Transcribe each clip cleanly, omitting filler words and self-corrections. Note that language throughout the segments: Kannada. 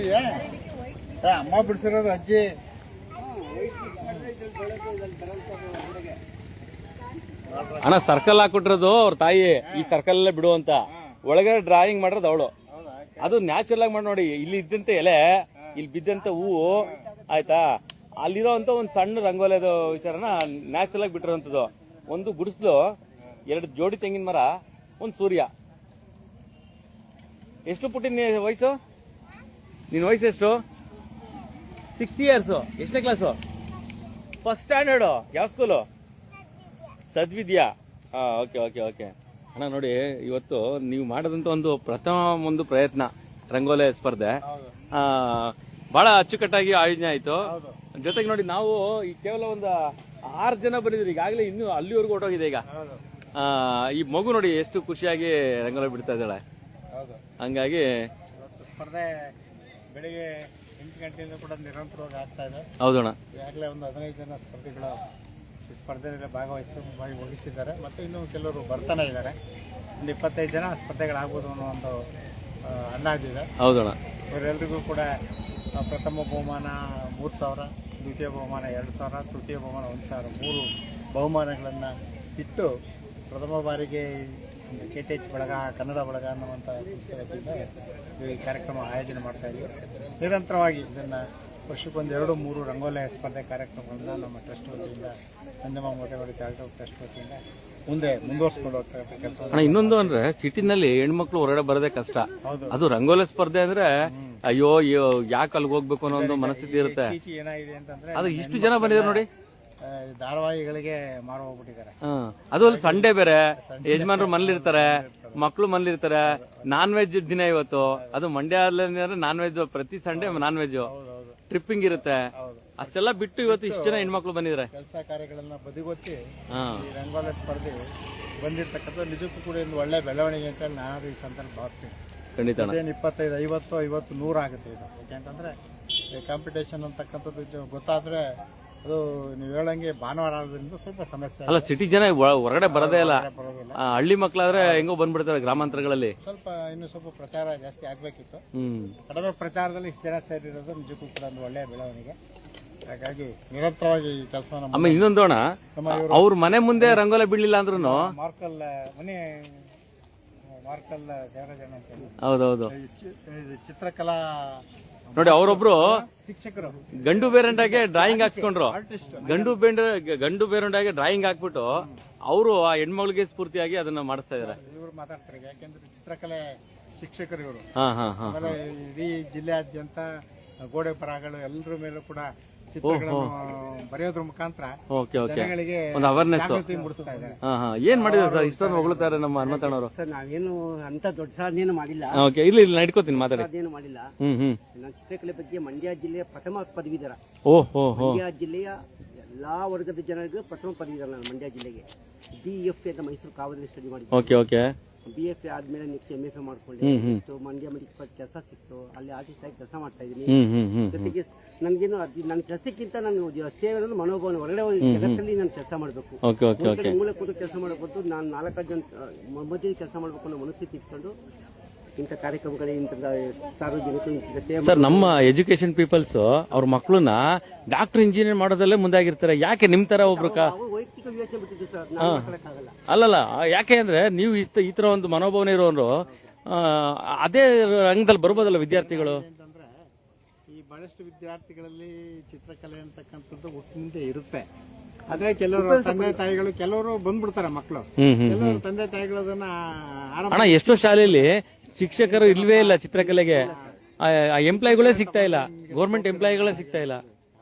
ಇದೆಯಾ ಅಮ್ಮ ಬಿಡಿಸಿರೋದು ಅಜ್ಜಿ. ಅಣ್ಣ ಸರ್ಕಲ್ ಹಾಕೊಟ್ಟಿರೋದು ಅವ್ರ ತಾಯಿ, ಈ ಸರ್ಕಲ್ ಬಿಡು ಅಂತ. ಒಳಗಡೆ ಡ್ರಾಯಿಂಗ್ ಮಾಡಿರೋದು ಅವಳು. ಅದು ನ್ಯಾಚುರಲ್ ಆಗಿ ಮಾಡಿ ನೋಡಿ. ಇಲ್ಲಿ ಇದ್ದಂತ ಎಲೆ, ಇಲ್ಲಿ ಬಿದ್ದಂತ ಹೂವು ಆಯ್ತಾ, ಅಲ್ಲಿರೋ ಅಂತ ಒಂದು ಸಣ್ಣ ರಂಗೋಲಿದು ವಿಚಾರನ ನ್ಯಾಚುರಲ್ ಆಗಿ ಬಿಟ್ಟಿರೋಂಥದ್ದು. ಒಂದು ಗುಡಿಸ್ಲು, 2 ಜೋಡಿ ತೆಂಗಿನ ಮರ, ಒಂದು ಸೂರ್ಯ. ಎಷ್ಟು ಪುಟ್ಟಿ ವಯಸ್ಸು? ನಿನ್ನ ವಯಸ್ಸು ಎಷ್ಟು? 6 ಇಯರ್ಸ್. ಎಷ್ಟನೇ ಕ್ಲಾಸು? First standard. ಯಾವ ಸ್ಕೂಲು? ಸದ್ವಿದ್ಯಾ. ಓಕೆ ಓಕೆ ಓಕೆ ಅಣ್ಣ. ನೋಡಿ, ಇವತ್ತು ನೀವು ಮಾಡೋದಂತ ಒಂದು ಪ್ರಯತ್ನ ರಂಗೋಲಿ ಸ್ಪರ್ಧೆ ಬಹಳ ಅಚ್ಚುಕಟ್ಟಾಗಿ ಆಯೋಜನೆ ಆಯ್ತು. ಜೊತೆಗೆ ನೋಡಿ, ನಾವು ಈ ಕೇವಲ ಒಂದು 6 ಜನ ಬಂದಿದ್ರಿ, ಈಗಾಗಲೇ ಇನ್ನೂ ಅಲ್ಲಿವರೆಗೂ ಹೊರಟೋಗಿದೆ. ಈಗ ಈ ಮಗು ನೋಡಿ ಎಷ್ಟು ಖುಷಿಯಾಗಿ ರಂಗೋಲಿ ಬಿಡ್ತಾ ಇದ್ದಾಳೆ. ಹಂಗಾಗಿ ಸ್ಪರ್ಧೆ ಬೆಳಿಗ್ಗೆ 8 ಗಂಟೆಯಿಂದ ಕೂಡ ನಿರಂತರವಾಗಿ ಆಗ್ತಾ ಇದೆ. ಹೌದಣ್ಣ. ಈಗಾಗಲೇ ಒಂದು 15 ಜನ ಸ್ಪರ್ಧಿಗಳು ಸ್ಪರ್ಧೆಯಲ್ಲಿ ಭಾಗವಹಿಸಿದ್ದಾರೆ. ಮತ್ತು ಇನ್ನೂ ಕೆಲವರು ಬರ್ತಾನೆ ಇದ್ದಾರೆ. ಒಂದು 25 ಜನ ಸ್ಪರ್ಧೆಗಳಾಗ್ಬೋದು ಅನ್ನೋ ಒಂದು ಅಂದಾಜಿದೆ. ಹೌದಣ್ಣ. ಇವರೆಲ್ಲರಿಗೂ ಕೂಡ ಪ್ರಥಮ ಬಹುಮಾನ 3,000, ದ್ವಿತೀಯ ಬಹುಮಾನ 2,000, ತೃತೀಯ ಬಹುಮಾನ 1,000, 3 ಬಹುಮಾನಗಳನ್ನು ಇಟ್ಟು ಪ್ರಥಮ ಬಾರಿಗೆ KTH ಬಳಗ, ಕನ್ನಡ ಬಳಗ ಅನ್ನುವಂಥ ಸಂಸ್ಥೆ ಈ ಕಾರ್ಯಕ್ರಮ ಆಯೋಜನೆ ಮಾಡ್ತಾ ಇದ್ದೀವಿ. ನಿರಂತರವಾಗಿ ಇದನ್ನು ವರ್ಷಕ್ಕೊಂದು 2-3 ರಂಗೋಲಿ ಸ್ಪರ್ಧೆ ಕಾರ್ಯಕ್ರಮಗಳನ್ನ ನಮ್ಮ ಟ್ರಸ್ಟ್ ವತಿಯಿಂದ, ನಂಜಮ್ಮ ಮೋಟೇವಾಡಿ ಚಾರಿಟಬಲ್ ಟ್ರಸ್ಟ್ ವತಿಯಿಂದ ಮುಂದುವರ್ಸ್ಕೊಂಡು ಹೋಗ್ತಾ ಕೆಲಸ. ಇನ್ನೊಂದು ಅಂದ್ರೆ, ಸಿಟಿನಲ್ಲಿ ಹೆಣ್ಮಕ್ಳು ಹೊರಗಡೆ ಬರೋದೇ ಕಷ್ಟ. ಅದು ರಂಗೋಲಿ ಸ್ಪರ್ಧೆ ಅಂದ್ರೆ ಅಯ್ಯೋ ಯಾಕೆ ಅಲ್ಲಿಗೆ ಹೋಗ್ಬೇಕು ಅನ್ನೋ ಒಂದು ಮನಸ್ಥಿತಿ ಇರುತ್ತೆ. ಏನಾಗಿದೆ ಅಂತಂದ್ರೆ, ಅದು ಇಷ್ಟು ಜನ ಬಂದಿದ್ದಾರೆ ನೋಡಿ. ಧಾರಾವಾಹಿಗಳಿಗೆ ಮಾರು ಹೋಗ್ಬಿಟ್ಟಿದ್ದಾರೆ. ಅದು ಅಲ್ಲಿ ಸಂಡೇ ಬೇರೆ, ಯಜಮಾನ್ರು ಮನೇಲಿರ್ತಾರೆ, ಮಕ್ಕಳು ಮನೇಲಿರ್ತಾರೆ. ನಾನ್ ವೆಜ್ ದಿನ ಇವತ್ತು. ಅದು ಮಂಡ್ಯ ನಾನ್ ವೆಜ್, ಪ್ರತಿ ಸಂಡೇ ನಾನ್ ವೆಜ್, ಟ್ರಿಪ್ಪಿಂಗ್ ಇರುತ್ತೆ. ಅಷ್ಟೆಲ್ಲ ಬಿಟ್ಟು ಇವತ್ತು ಇಷ್ಟು ಜನ ಹೆಣ್ಮಕ್ಳು ಬಂದಿದ್ದಾರೆ. ಕೆಲಸ ಕಾರ್ಯಗಳನ್ನ ಬದಿಗೊತ್ತಿ ಈ ರಂಗೋಲಿ ಸ್ಪರ್ಧೆ ಬಂದಿರ್ತಕ್ಕಂಥ ನಿಜಕ್ಕೂ ಕೂಡ ಒಂದು ಒಳ್ಳೆ ಬೆಳವಣಿಗೆ ಅಂತ ಹೇಳಿ ನಾನು ಈ ಸಂದರ್ಭ ಭಾವಿಸ್ತೀನಿ. ಖಂಡಿತ. 25, 50, 50, 100 ಆಗುತ್ತೆ ಇದು. ಯಾಕೆಂತಂದ್ರೆ ಕಾಂಪಿಟೇಷನ್ ಅಂತಕ್ಕಂಥದ್ದು ಗೊತ್ತಾದ್ರೆ ಅದು ನೀವು ಹೇಳಂಗೆ ಭಾನುವಾರ ಆದ್ರಿಂದ ಸ್ವಲ್ಪ ಸಮಸ್ಯೆ. ಅಲ್ಲ, ಸಿಟಿ ಜನ ಹೊರಗಡೆ ಬರೋದೇ ಇಲ್ಲ. ಹಳ್ಳಿ ಮಕ್ಕಳಾದ್ರೆ ಹೆಂಗೋ ಬಂದ್ಬಿಡ್ತಾರೆ ಗ್ರಾಮಾಂತರಗಳಲ್ಲಿ. ಇನ್ನು ಸ್ವಲ್ಪ ಪ್ರಚಾರ ಜಾಸ್ತಿ ಆಗ್ಬೇಕಿತ್ತು. ಕಡಿಮೆ ಪ್ರಚಾರದಲ್ಲಿ ಇಷ್ಟು ಜನ ಸೇರಿರೋದು ನಿಜಕ್ಕೂ ಕೂಡ ಒಂದು ಒಳ್ಳೆಯ ಬೆಳವಣಿಗೆ. ಹಾಗಾಗಿ ನಿರಂತರವಾಗಿ ಈ ಕೆಲಸವನ್ನು. ಆಮೇಲೆ ಇನ್ನೊಂದು ಅಣ್ಣ, ಅವ್ರ ಮನೆ ಮುಂದೆ ರಂಗೋಲಿ ಬಿಡ್ಲಿಲ್ಲ ಅಂದ್ರೂ ಮಾರ್ಕಲ್ ದೇವರಾಜಣ್ಣ ಅಂತ, ಹೌದೌದು, ಚಿತ್ರಕಲಾ ನೋಡಿ, ಅವರೊಬ್ರು ಶಿಕ್ಷಕರು ಗಂಡು ಬೇರಂಡಾಗೆ ಡ್ರಾಯಿಂಗ್ ಹಾಕ್ಸ್ಕೊಂಡ್ರು. ಗಂಡು ಬೇರಂಡಾಗೆ ಡ್ರಾಯಿಂಗ್ ಹಾಕ್ಬಿಟ್ಟು ಅವರು ಆ ಹೆಣ್ಮಗಳಿಗೆ ಸ್ಫೂರ್ತಿಯಾಗಿ ಅದನ್ನ ಮಾಡಿಸ್ತಾ ಇದಾರೆ. ಇವರು ಮಾತಾಡ್ತಾರೆ, ಯಾಕೆಂದ್ರೆ ಚಿತ್ರಕಲೆ ಶಿಕ್ಷಕರು ಇವರು. ಆಮೇಲೆ ಇಡೀ ಜಿಲ್ಲೆಯಾದ್ಯಂತ ಗೋಡೆ ಬರಹಗಳು ಎಲ್ಲರ ಮೇಲೂ ಕೂಡ ಚಿತ್ರಗಳನ್ನು ಬರೆಯೋದ್ರ ಮುಖಾಂತರ ಜನಗಳಿಗೆ ಒಂದು ಅವೇರ್ನೆಸ್ ಮೂಡಿಸ್ತಾ ಇದ್ದಾರೆ. ಏನ್ ಮಾಡಿದ್ರು ಸರ್? ಇಷ್ಟೊಂದು ಹೊಗಳ್ತಾರೆ ನಮ್ಮ ಹನುಮಂತಣ್ಣವರು. ಸರ್, ನಾವೇನು ಅಂತ ದೊಡ್ಡ ಸಾಧನೆಯನ್ನು ಮಾಡಿಲ್ಲ. ಇಲ್ಲಿ ನಡ್ಕೋತೀನಿ, ಮಾತಾಡಿ. ಸಾಧನೆಯನ್ನು ಮಾಡಿಲ್ಲ. ನಾನು ಚಿತ್ರಕಲೆ ಬಗ್ಗೆ ಮಂಡ್ಯ ಜಿಲ್ಲೆಯ ಪ್ರಥಮ ಪದವೀಧರ. ಮಂಡ್ಯ ಜಿಲ್ಲೆಯ ಎಲ್ಲಾ ವರ್ಗದ ಜನರಿಗೆ ಪ್ರಥಮ ಪದವೀಧರ ನಾನು ಮಂಡ್ಯ ಜಿಲ್ಲೆಗೆ. BFA ಅಂತ ಮೈಸೂರು ಕಾವಲಲ್ಲಿ ಸ್ಟಡಿ ಮಾಡಿದ್ದೆ. BFA ಆದ್ಮೇಲೆ ನೆಕ್ಸ್ಟ್ MFA ಮಾಡ್ಕೊಂಡೆ. ಮಂಡ್ಯ ಮೆಡಿಕಲ್ ಕೆಲಸ ಸಿಕ್ತು. ಅಲ್ಲಿ ಆರ್ಟಿಸ್ಟ್ ಆಗಿ ಕೆಲಸ ಮಾಡ್ತಾ ಇದ್ದೀನಿ. ಜೊತೆಗೆ ನನ್ಗೇನು ನನ್ನ ಕೆಲಸಕ್ಕಿಂತ ನಾನು ಸೇವೆ ಅನ್ನೋದು ಮನೋಭಾವನೆ. ಹೊರಗಡೆ ಜಗತ್ತಲ್ಲಿ ನಾನು ಕೆಲಸ ಮಾಡಬೇಕು, ಮೂಲೆ ಕೂತು ಕೆಲಸ ಮಾಡಬಹುದು. ನಾನು 4 ಜನ ಮಧ್ಯೆ ಕೆಲಸ ಮಾಡಬೇಕು ಅನ್ನೋ ಮನಸ್ಥಿತಿ ಇಟ್ಕೊಂಡು ಇಂಥ ಕಾರ್ಯಕ್ರಮಗಳಿಗೆ, ಇಂಥ ಸಾರ್ವಜನಿಕ ಸೇವೆ. ಸರ್, ನಮ್ಮ ಎಜುಕೇಶನ್ ಪೀಪಲ್ಸ್ ಅವ್ರ ಮಕ್ಕಳನ್ನ ಡಾಕ್ಟರ್, ಇಂಜಿನಿಯರ್ ಮಾಡೋದಲ್ಲೇ ಮುಂದಾಗಿರ್ತಾರೆ. ಯಾಕೆ ನಿಮ್ ತರ ಒಬ್ರು ವೈಯಕ್ತಿಕ ಯೋಚನೆ ಬಿಟ್ಟಿದೆ ಸರ್, ನಾನು ಮಾಡಕ್ಕಾಗಲ್ಲ. ಅಲ್ಲಲ್ಲ, ಯಾಕೆ ಅಂದ್ರೆ ನೀವು ಈ ತರ ಒಂದು ಮನೋಭಾವನೆ ಇರೋರು ಅದೇ ರಂಗದಲ್ಲಿ ಬರ್ಬೋದಲ್ಲ ವಿದ್ಯಾರ್ಥಿಗಳು. ಈ ಬಹಳಷ್ಟು ವಿದ್ಯಾರ್ಥಿಗಳಲ್ಲಿ ಚಿತ್ರಕಲೆ ಅಂತಕ್ಕಂಥದ್ದು ಹುಟ್ಟಿನಿಂದ ಇರುತ್ತೆ. ಆದ್ರೆ ಕೆಲವರು ತಂದೆ ತಾಯಿಗಳು, ಕೆಲವರು ಬಂದ್ಬಿಡ್ತಾರೆ ಮಕ್ಕಳು, ಕೆಲವರು ತಂದೆ ತಾಯಿಗಳು ಅದನ್ನ ಅಣ್ಣ, ಎಷ್ಟೋ ಶಾಲೆಯಲ್ಲಿ ಶಿಕ್ಷಕರು ಇಲ್ವೇ ಇಲ್ಲ ಚಿತ್ರಕಲೆಗೆ. ಎಂಪ್ಲಾಯಿಗಳೇ ಸಿಗ್ತಾ ಇಲ್ಲ, ಗೌರ್ಮೆಂಟ್ ಎಂಪ್ಲಾಯಿಗಳೇ ಸಿಗ್ತಾ ಇಲ್ಲ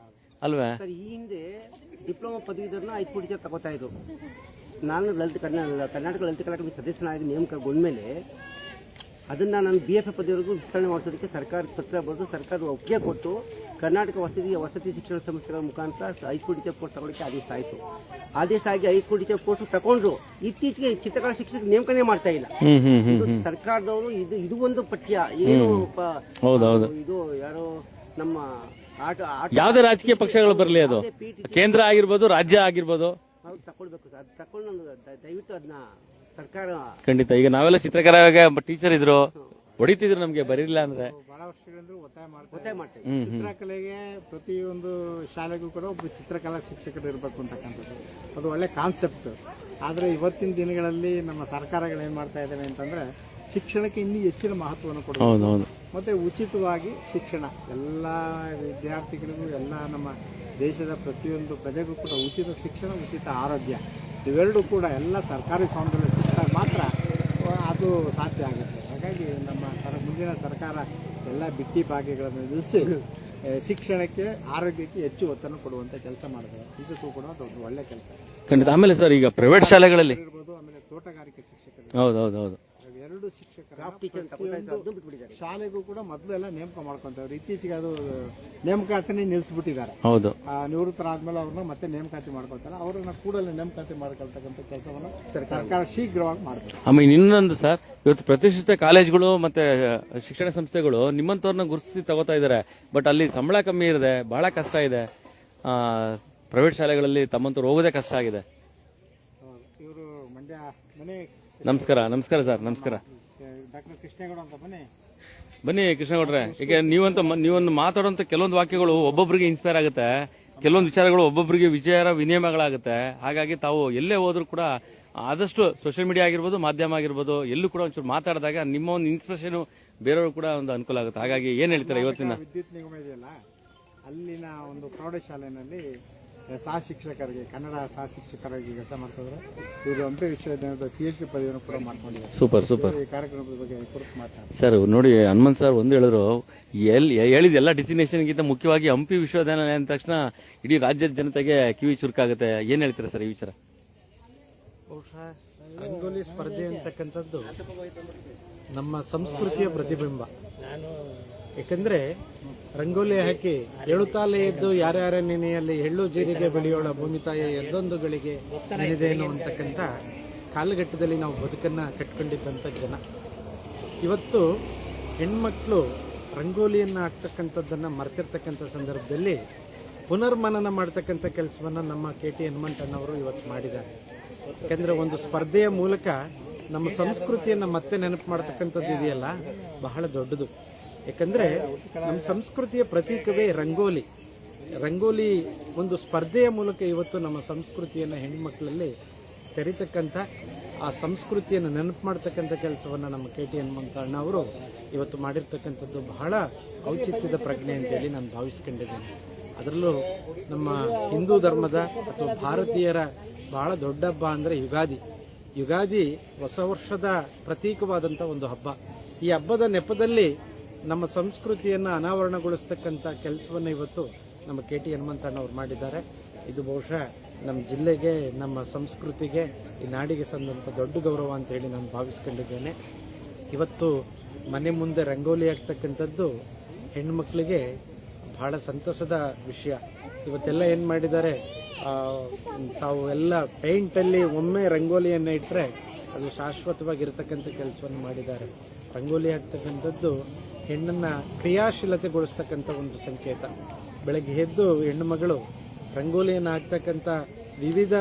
ಅಲ್ವೇ? ಈ ಹಿಂದೆ ಡಿಪ್ಲೊಮಾ ಪದವೀಧರನ ಹೈಸ್ಕೂಲ್ ಟೀಚರ್ ತಗೋತಾ ಇದ್ರು. ನಾನು ಕರ್ನಾಟಕ ಲಲಿತ ಕಲಾ ಅಕಾಡೆಮಿ ಸದಸ್ಯನಾಗಿ ನೇಮಕಗೊಂಡ್ಮೇಲೆ ಅದನ್ನ ನಾನು BFA ಪದವಿವರೆಗೂ ವಿಸ್ತರಣೆ ಮಾಡಿಸೋದಕ್ಕೆ ಸರ್ಕಾರ ಪತ್ರ ಬರೆದು ಸರ್ಕಾರದ ಒಪ್ಪಿಗೆ ಕೊಟ್ಟು ಕರ್ನಾಟಕ ವಸತಿ ಶಿಕ್ಷಣ ಸಂಸ್ಥೆಗಳ ಮುಖಾಂತರ ಹೈಸ್ಕೂಲ್ ಟೀಚರ್ ಕೋರ್ಸ್ ತಗೊಳ್ಳೋಕ್ಕೆ ಆದೇಶ ಆಗಿ ಹೈಸ್ಕೂಲ್ ಟೀಚರ್ ಕೋರ್ಸ್ ತಗೊಂಡ್ರು. ಇತ್ತೀಚೆಗೆ ಚಿತ್ರಕಲಾ ಶಿಕ್ಷಕ ನೇಮಕನೇ ಮಾಡ್ತಾ ಇಲ್ಲ ಸರ್ಕಾರದವರು. ಇದು ಒಂದು ಪಠ್ಯ ಏನು ಇದು ಯಾರೋ ನಮ್ಮ ಯಾವುದೇ ರಾಜಕೀಯ ಪಕ್ಷಗಳು ಬರಲಿ, ಅದು ಕೇಂದ್ರ ಆಗಿರ್ಬೋದು, ರಾಜ್ಯ ಆಗಿರ್ಬೋದು, ತಗೊಳ್ಬೇಕು ಸರ್. ಅದು ತಗೊಂಡು ದಯವಿಟ್ಟು ಅದನ್ನ ಸರ್ಕಾರ ಖಂಡಿತ. ಈಗ ನಾವೆಲ್ಲ ಚಿತ್ರಕಲಾ ಟೀಚರ್ ಇದ್ರು, ಹೊಡಿತಿದ್ರು ನಮ್ಗೆ ಬರೀಲ್ಲ ಅಂದ್ರೆ. ಬಹಳ ವರ್ಷಗಳಿಂದ ಒತ್ತಾಯ ಮಾಡ್ತಾ ಚಿತ್ರಕಲೆಗೆ ಪ್ರತಿಯೊಂದು ಶಾಲೆಗೂ ಕೂಡ ಒಬ್ಬ ಚಿತ್ರಕಲಾ ಶಿಕ್ಷಕರು ಇರಬೇಕು ಅಂತಕ್ಕಂಥದ್ದು ಅದು ಒಳ್ಳೆ ಕಾನ್ಸೆಪ್ಟ್. ಆದರೆ ಇವತ್ತಿನ ದಿನಗಳಲ್ಲಿ ನಮ್ಮ ಸರ್ಕಾರಗಳು ಏನು ಮಾಡ್ತಾ ಇದ್ದಾವೆ ಅಂತಂದರೆ ಶಿಕ್ಷಣಕ್ಕೆ ಇನ್ನೂ ಹೆಚ್ಚಿನ ಮಹತ್ವವನ್ನು ಕೊಡಬೇಕು ಮತ್ತು ಉಚಿತವಾಗಿ ಶಿಕ್ಷಣ ಎಲ್ಲ ವಿದ್ಯಾರ್ಥಿಗಳಿಗೂ ಎಲ್ಲ ನಮ್ಮ ದೇಶದ ಪ್ರತಿಯೊಂದು ಪ್ರಜೆಗೂ ಕೂಡ ಉಚಿತ ಶಿಕ್ಷಣ, ಉಚಿತ ಆರೋಗ್ಯ ಇವೆರಡೂ ಕೂಡ ಎಲ್ಲ ಸರ್ಕಾರಿ ಸ್ವಾಮ್ಯದಲ್ಲಿ ಸಿಕ್ಕಿದಾಗ ಮಾತ್ರ ಅದು ಸಾಧ್ಯ ಆಗುತ್ತೆ. ಹಾಗಾಗಿ ನಮ್ಮ ಮುಂದಿನ ಸರ್ಕಾರ ಎಲ್ಲ ಬಿಟ್ಟಿ ಭಾಗ್ಯಗಳನ್ನು ನಿಲ್ಲಿಸಿ ಶಿಕ್ಷಣಕ್ಕೆ, ಆರೋಗ್ಯಕ್ಕೆ ಹೆಚ್ಚು ಒತ್ತನ್ನು ಕೊಡುವಂಥ ಕೆಲಸ ಮಾಡಿದ್ದಾರೆ. ಇದಕ್ಕೂ ಕೂಡ ಅದೊಂದು ಒಳ್ಳೆ ಕೆಲಸ ಖಂಡಿತ. ಆಮೇಲೆ ಸರ್ ಈಗ ಪ್ರೈವೇಟ್ ಶಾಲೆಗಳಲ್ಲಿ ಇರ್ಬೋದು, ಆಮೇಲೆ ತೋಟಗಾರಿಕೆ ಶಿಕ್ಷಕರು, ಹೌದು ಎರಡು ಶಾಲೆಗೂ ಕೂಡ ಮೊದಲೆಲ್ಲ ನೇಮಕ ಮಾಡ್ಕೊಂತವ್ರು. ಇತ್ತೀಚೆಗೆ ಅದು ನೇಮಕಾತಿನೇ ನಿಲ್ಲಿಸ್ಬಿಟ್ಟಿದ್ದಾರೆ. ಹೌದು, ನಿವೃತ್ತರಾದ್ಮೇಲೆ ಅವ್ರನ್ನ ಮತ್ತೆ ನೇಮಕಾತಿ ಮಾಡ್ಕೊತಾರೆ. ಅವ್ರನ್ನ ಕೂಡಲೇ ನೇಮಕಾತಿ ಮಾಡ್ಕೊಳ್ತಕ್ಕಂಥ ಕೆಲಸವನ್ನು ಸರ್ಕಾರ ಶೀಘ್ರವಾಗಿ ಮಾಡಬೇಕು. ಆಮೇಲೆ ಇನ್ನೊಂದು ಸರ್, ಇವತ್ತು ಪ್ರತಿಷ್ಠಿತ ಕಾಲೇಜ್ಗಳು ಮತ್ತೆ ಶಿಕ್ಷಣ ಸಂಸ್ಥೆಗಳು ನಿಮ್ಮಂತವ್ರನ್ನ ಗುರುತಿಸಿ ತಗೋತಾ ಇದ್ದಾರೆ. ಬಟ್ ಅಲ್ಲಿ ಸಂಬಳ ಕಮ್ಮಿ ಇರದೆ ಬಹಳ ಕಷ್ಟ ಇದೆ. ಪ್ರೈವೇಟ್ ಶಾಲೆಗಳಲ್ಲಿ ತಮ್ಮಂತವ್ರು ಹೋಗೋದೇ ಕಷ್ಟ ಆಗಿದೆ. ಇವರು ಮಂಡ್ಯ ಮನೆ. ನಮಸ್ಕಾರ ಸರ್, ನಮಸ್ಕಾರ. ಡಾಕ್ಟರ್ ಕೃಷ್ಣೇಗೌಡ ಅಂತ ಬನ್ನಿ ಕೃಷ್ಣೇಗೌಡ್ರೆ. ಈಗ ನೀವೊಂದು ಮಾತಾಡುವಂತ ಕೆಲವೊಂದು ವಾಕ್ಯಗಳು ಒಬ್ಬೊಬ್ಬರಿಗೆ ಇನ್ಸ್ಪೈರ್ ಆಗುತ್ತೆ, ಕೆಲವೊಂದು ವಿಚಾರಗಳು ಒಬ್ಬೊಬ್ಬರಿಗೆ ವಿನಿಮಯಗಳಾಗುತ್ತೆ. ಹಾಗಾಗಿ ತಾವು ಎಲ್ಲೇ ಹೋದ್ರೂ ಕೂಡ ಆದಷ್ಟು ಸೋಷಿಯಲ್ ಮೀಡಿಯಾ ಆಗಿರ್ಬೋದು, ಮಾಧ್ಯಮ ಆಗಿರ್ಬೋದು, ಎಲ್ಲೂ ಕೂಡ ಒಂಚೂರು ಮಾತಾಡಿದಾಗ ನಿಮ್ಮ ಒಂದು ಇನ್ಸ್ಪಿರೇಷನ್ ಬೇರೆಯವರು ಕೂಡ ಒಂದು ಅನುಕೂಲ ಆಗುತ್ತೆ. ಹಾಗಾಗಿ ಏನ್ ಹೇಳ್ತಾರೆ ಇವತ್ತಿನ ವಿದ್ಯುತ್ ನಿಗಮ ಇದೆಯಲ್ಲ, ಅಲ್ಲಿನ ಒಂದು ಪ್ರೌಢಶಾಲೆಯಲ್ಲಿ ಸಹ ಶಿಕ್ಷಕರಿಗೆ, ಕನ್ನಡ ಸಹ ಶಿಕ್ಷಕರಾಗಿ ಕೆಲಸ ಮಾಡ್ತಿದ್ರು. ಇವರು ಹಂಪಿ ವಿಶ್ವವಿದ್ಯಾಲಯದ PhD ಪದವಿಯನ್ನು ಕೂಡ ಮಾಡ್ಕೊಂಡಿದ್ದಾರೆ. ಸೂಪರ್. ಈ ಕಾರ್ಯಕ್ರಮದ ಬಗ್ಗೆ ಕುರಿತು ಮಾತಾಡ್ತಾರೆ ಸರ್. ನೋಡಿ, ಹನುಮಂತ್ ಸರ್ ಒಂದು ಹೇಳಿದ್ರು, ಹೇಳಿದ ಎಲ್ಲ ಡೆಸ್ಟಿನೇಷನ್ಗಿಂತ ಮುಖ್ಯವಾಗಿ ಹಂಪಿ ವಿಶ್ವವಿದ್ಯಾಲಯ ಅಂದ ತಕ್ಷಣ ಇಡೀ ರಾಜ್ಯದ ಜನತೆಗೆ ಕಿವಿ ಚುರುಕಾಗುತ್ತೆ. ಏನ್ ಹೇಳ್ತೀರಾ ಸರ್ ಈ ವಿಚಾರ? ಬಹುಶಃ ರಂಗೋಲಿ ಸ್ಪರ್ಧೆ ಅಂತಕ್ಕಂಥದ್ದು ನಮ್ಮ ಸಂಸ್ಕೃತಿಯ ಪ್ರತಿಬಿಂಬ. ಯಾಕಂದ್ರೆ ರಂಗೋಲಿ ಹಾಕಿ ಹೇಳುತ್ತಾಲೆ ಎದ್ದು ಯಾರ್ಯಾರ ನೆನೆಯಲ್ಲಿ ಎಳ್ಳು ಜೀರಿಗೆ ಬೆಳೆಯೋಳ ಭೂಮಿ ತಾಯ ಎದ್ದೊಂದುಗಳಿಗೆ ನೆನೆದೇನು ಅಂತಕ್ಕಂಥ ಕಾಲಘಟ್ಟದಲ್ಲಿ ನಾವು ಬದುಕನ್ನು ಕಟ್ಕೊಂಡಿದ್ದಂಥ ಜನ. ಇವತ್ತು ಹೆಣ್ಮಕ್ಳು ರಂಗೋಲಿಯನ್ನು ಹಾಕ್ತಕ್ಕಂಥದ್ದನ್ನು ಮರೆತಿರ್ತಕ್ಕಂಥ ಸಂದರ್ಭದಲ್ಲಿ ಪುನರ್ಮನನ ಮಾಡ್ತಕ್ಕಂಥ ಕೆಲಸವನ್ನು ನಮ್ಮ KT ಹನುಮಂತಣ್ಣವರು ಇವತ್ತು ಮಾಡಿದ್ದಾರೆ. ಯಾಕಂದರೆ ಒಂದು ಸ್ಪರ್ಧೆಯ ಮೂಲಕ ನಮ್ಮ ಸಂಸ್ಕೃತಿಯನ್ನು ಮತ್ತೆ ನೆನಪು ಮಾಡ್ತಕ್ಕಂಥದ್ದು ಇದೆಯಲ್ಲ, ಬಹಳ ದೊಡ್ಡದು. ಯಾಕಂದರೆ ನಮ್ಮ ಸಂಸ್ಕೃತಿಯ ಪ್ರತೀಕವೇ ರಂಗೋಲಿ. ರಂಗೋಲಿ ಒಂದು ಸ್ಪರ್ಧೆಯ ಮೂಲಕ ಇವತ್ತು ನಮ್ಮ ಸಂಸ್ಕೃತಿಯನ್ನು ಹೆಣ್ಮಕ್ಳಲ್ಲಿ ತೆರಿತಕ್ಕಂಥ, ಆ ಸಂಸ್ಕೃತಿಯನ್ನು ನೆನಪು ಮಾಡ್ತಕ್ಕಂಥ ಕೆಲಸವನ್ನು ನಮ್ಮ KT ಹನುಮಂತಣ್ಣ ಅವರು ಇವತ್ತು ಮಾಡಿರ್ತಕ್ಕಂಥದ್ದು ಬಹಳ ಔಚಿತ್ಯದ ಪ್ರಜ್ಞೆ ಅಂತೇಳಿ ನಾನು ಭಾವಿಸ್ಕೊಂಡಿದ್ದೇನೆ. ಅದರಲ್ಲೂ ನಮ್ಮ ಹಿಂದೂ ಧರ್ಮದ ಅಥವಾ ಭಾರತೀಯರ ಬಹಳ ದೊಡ್ಡ ಹಬ್ಬ ಅಂದರೆ ಯುಗಾದಿ ಹೊಸ ವರ್ಷದ ಪ್ರತೀಕವಾದಂಥ ಒಂದು ಹಬ್ಬ. ಈ ಹಬ್ಬದ ನೆಪದಲ್ಲಿ ನಮ್ಮ ಸಂಸ್ಕೃತಿಯನ್ನು ಅನಾವರಣಗೊಳಿಸ್ತಕ್ಕಂಥ ಕೆಲಸವನ್ನು ಇವತ್ತು ನಮ್ಮ KT ಹನುಮಂತಣ್ಣವ್ರು ಮಾಡಿದ್ದಾರೆ. ಇದು ಬಹುಶಃ ನಮ್ಮ ಜಿಲ್ಲೆಗೆ, ನಮ್ಮ ಸಂಸ್ಕೃತಿಗೆ, ಈ ನಾಡಿಗೆ ಸಂದಂಥ ದೊಡ್ಡ ಗೌರವ ಅಂತ ಹೇಳಿ ನಾನು ಭಾವಿಸ್ಕೊಂಡಿದ್ದೇನೆ. ಇವತ್ತು ಮನೆ ಮುಂದೆ ರಂಗೋಲಿ ಹಾಕ್ತಕ್ಕಂಥದ್ದು ಹೆಣ್ಮಕ್ಳಿಗೆ ಬಹಳ ಸಂತಸದ ವಿಷಯ. ಇವತ್ತೆಲ್ಲ ಏನು ಮಾಡಿದ್ದಾರೆ, ತಾವು ಎಲ್ಲ ಪೇಂಟಲ್ಲಿ ಒಮ್ಮೆ ರಂಗೋಲಿಯನ್ನು ಇಟ್ಟರೆ ಅದು ಶಾಶ್ವತವಾಗಿರ್ತಕ್ಕಂಥ ಕೆಲಸವನ್ನು ಮಾಡಿದ್ದಾರೆ. ರಂಗೋಲಿ ಹಾಕ್ತಕ್ಕಂಥದ್ದು ಹೆಣ್ಣನ್ನು ಕ್ರಿಯಾಶೀಲತೆಗೊಳಿಸ್ತಕ್ಕಂಥ ಒಂದು ಸಂಕೇತ. ಬೆಳಗ್ಗೆ ಎದ್ದು ಹೆಣ್ಣು ಮಗಳು ರಂಗೋಲಿಯನ್ನು ಹಾಕ್ತಕ್ಕಂಥ ವಿವಿಧ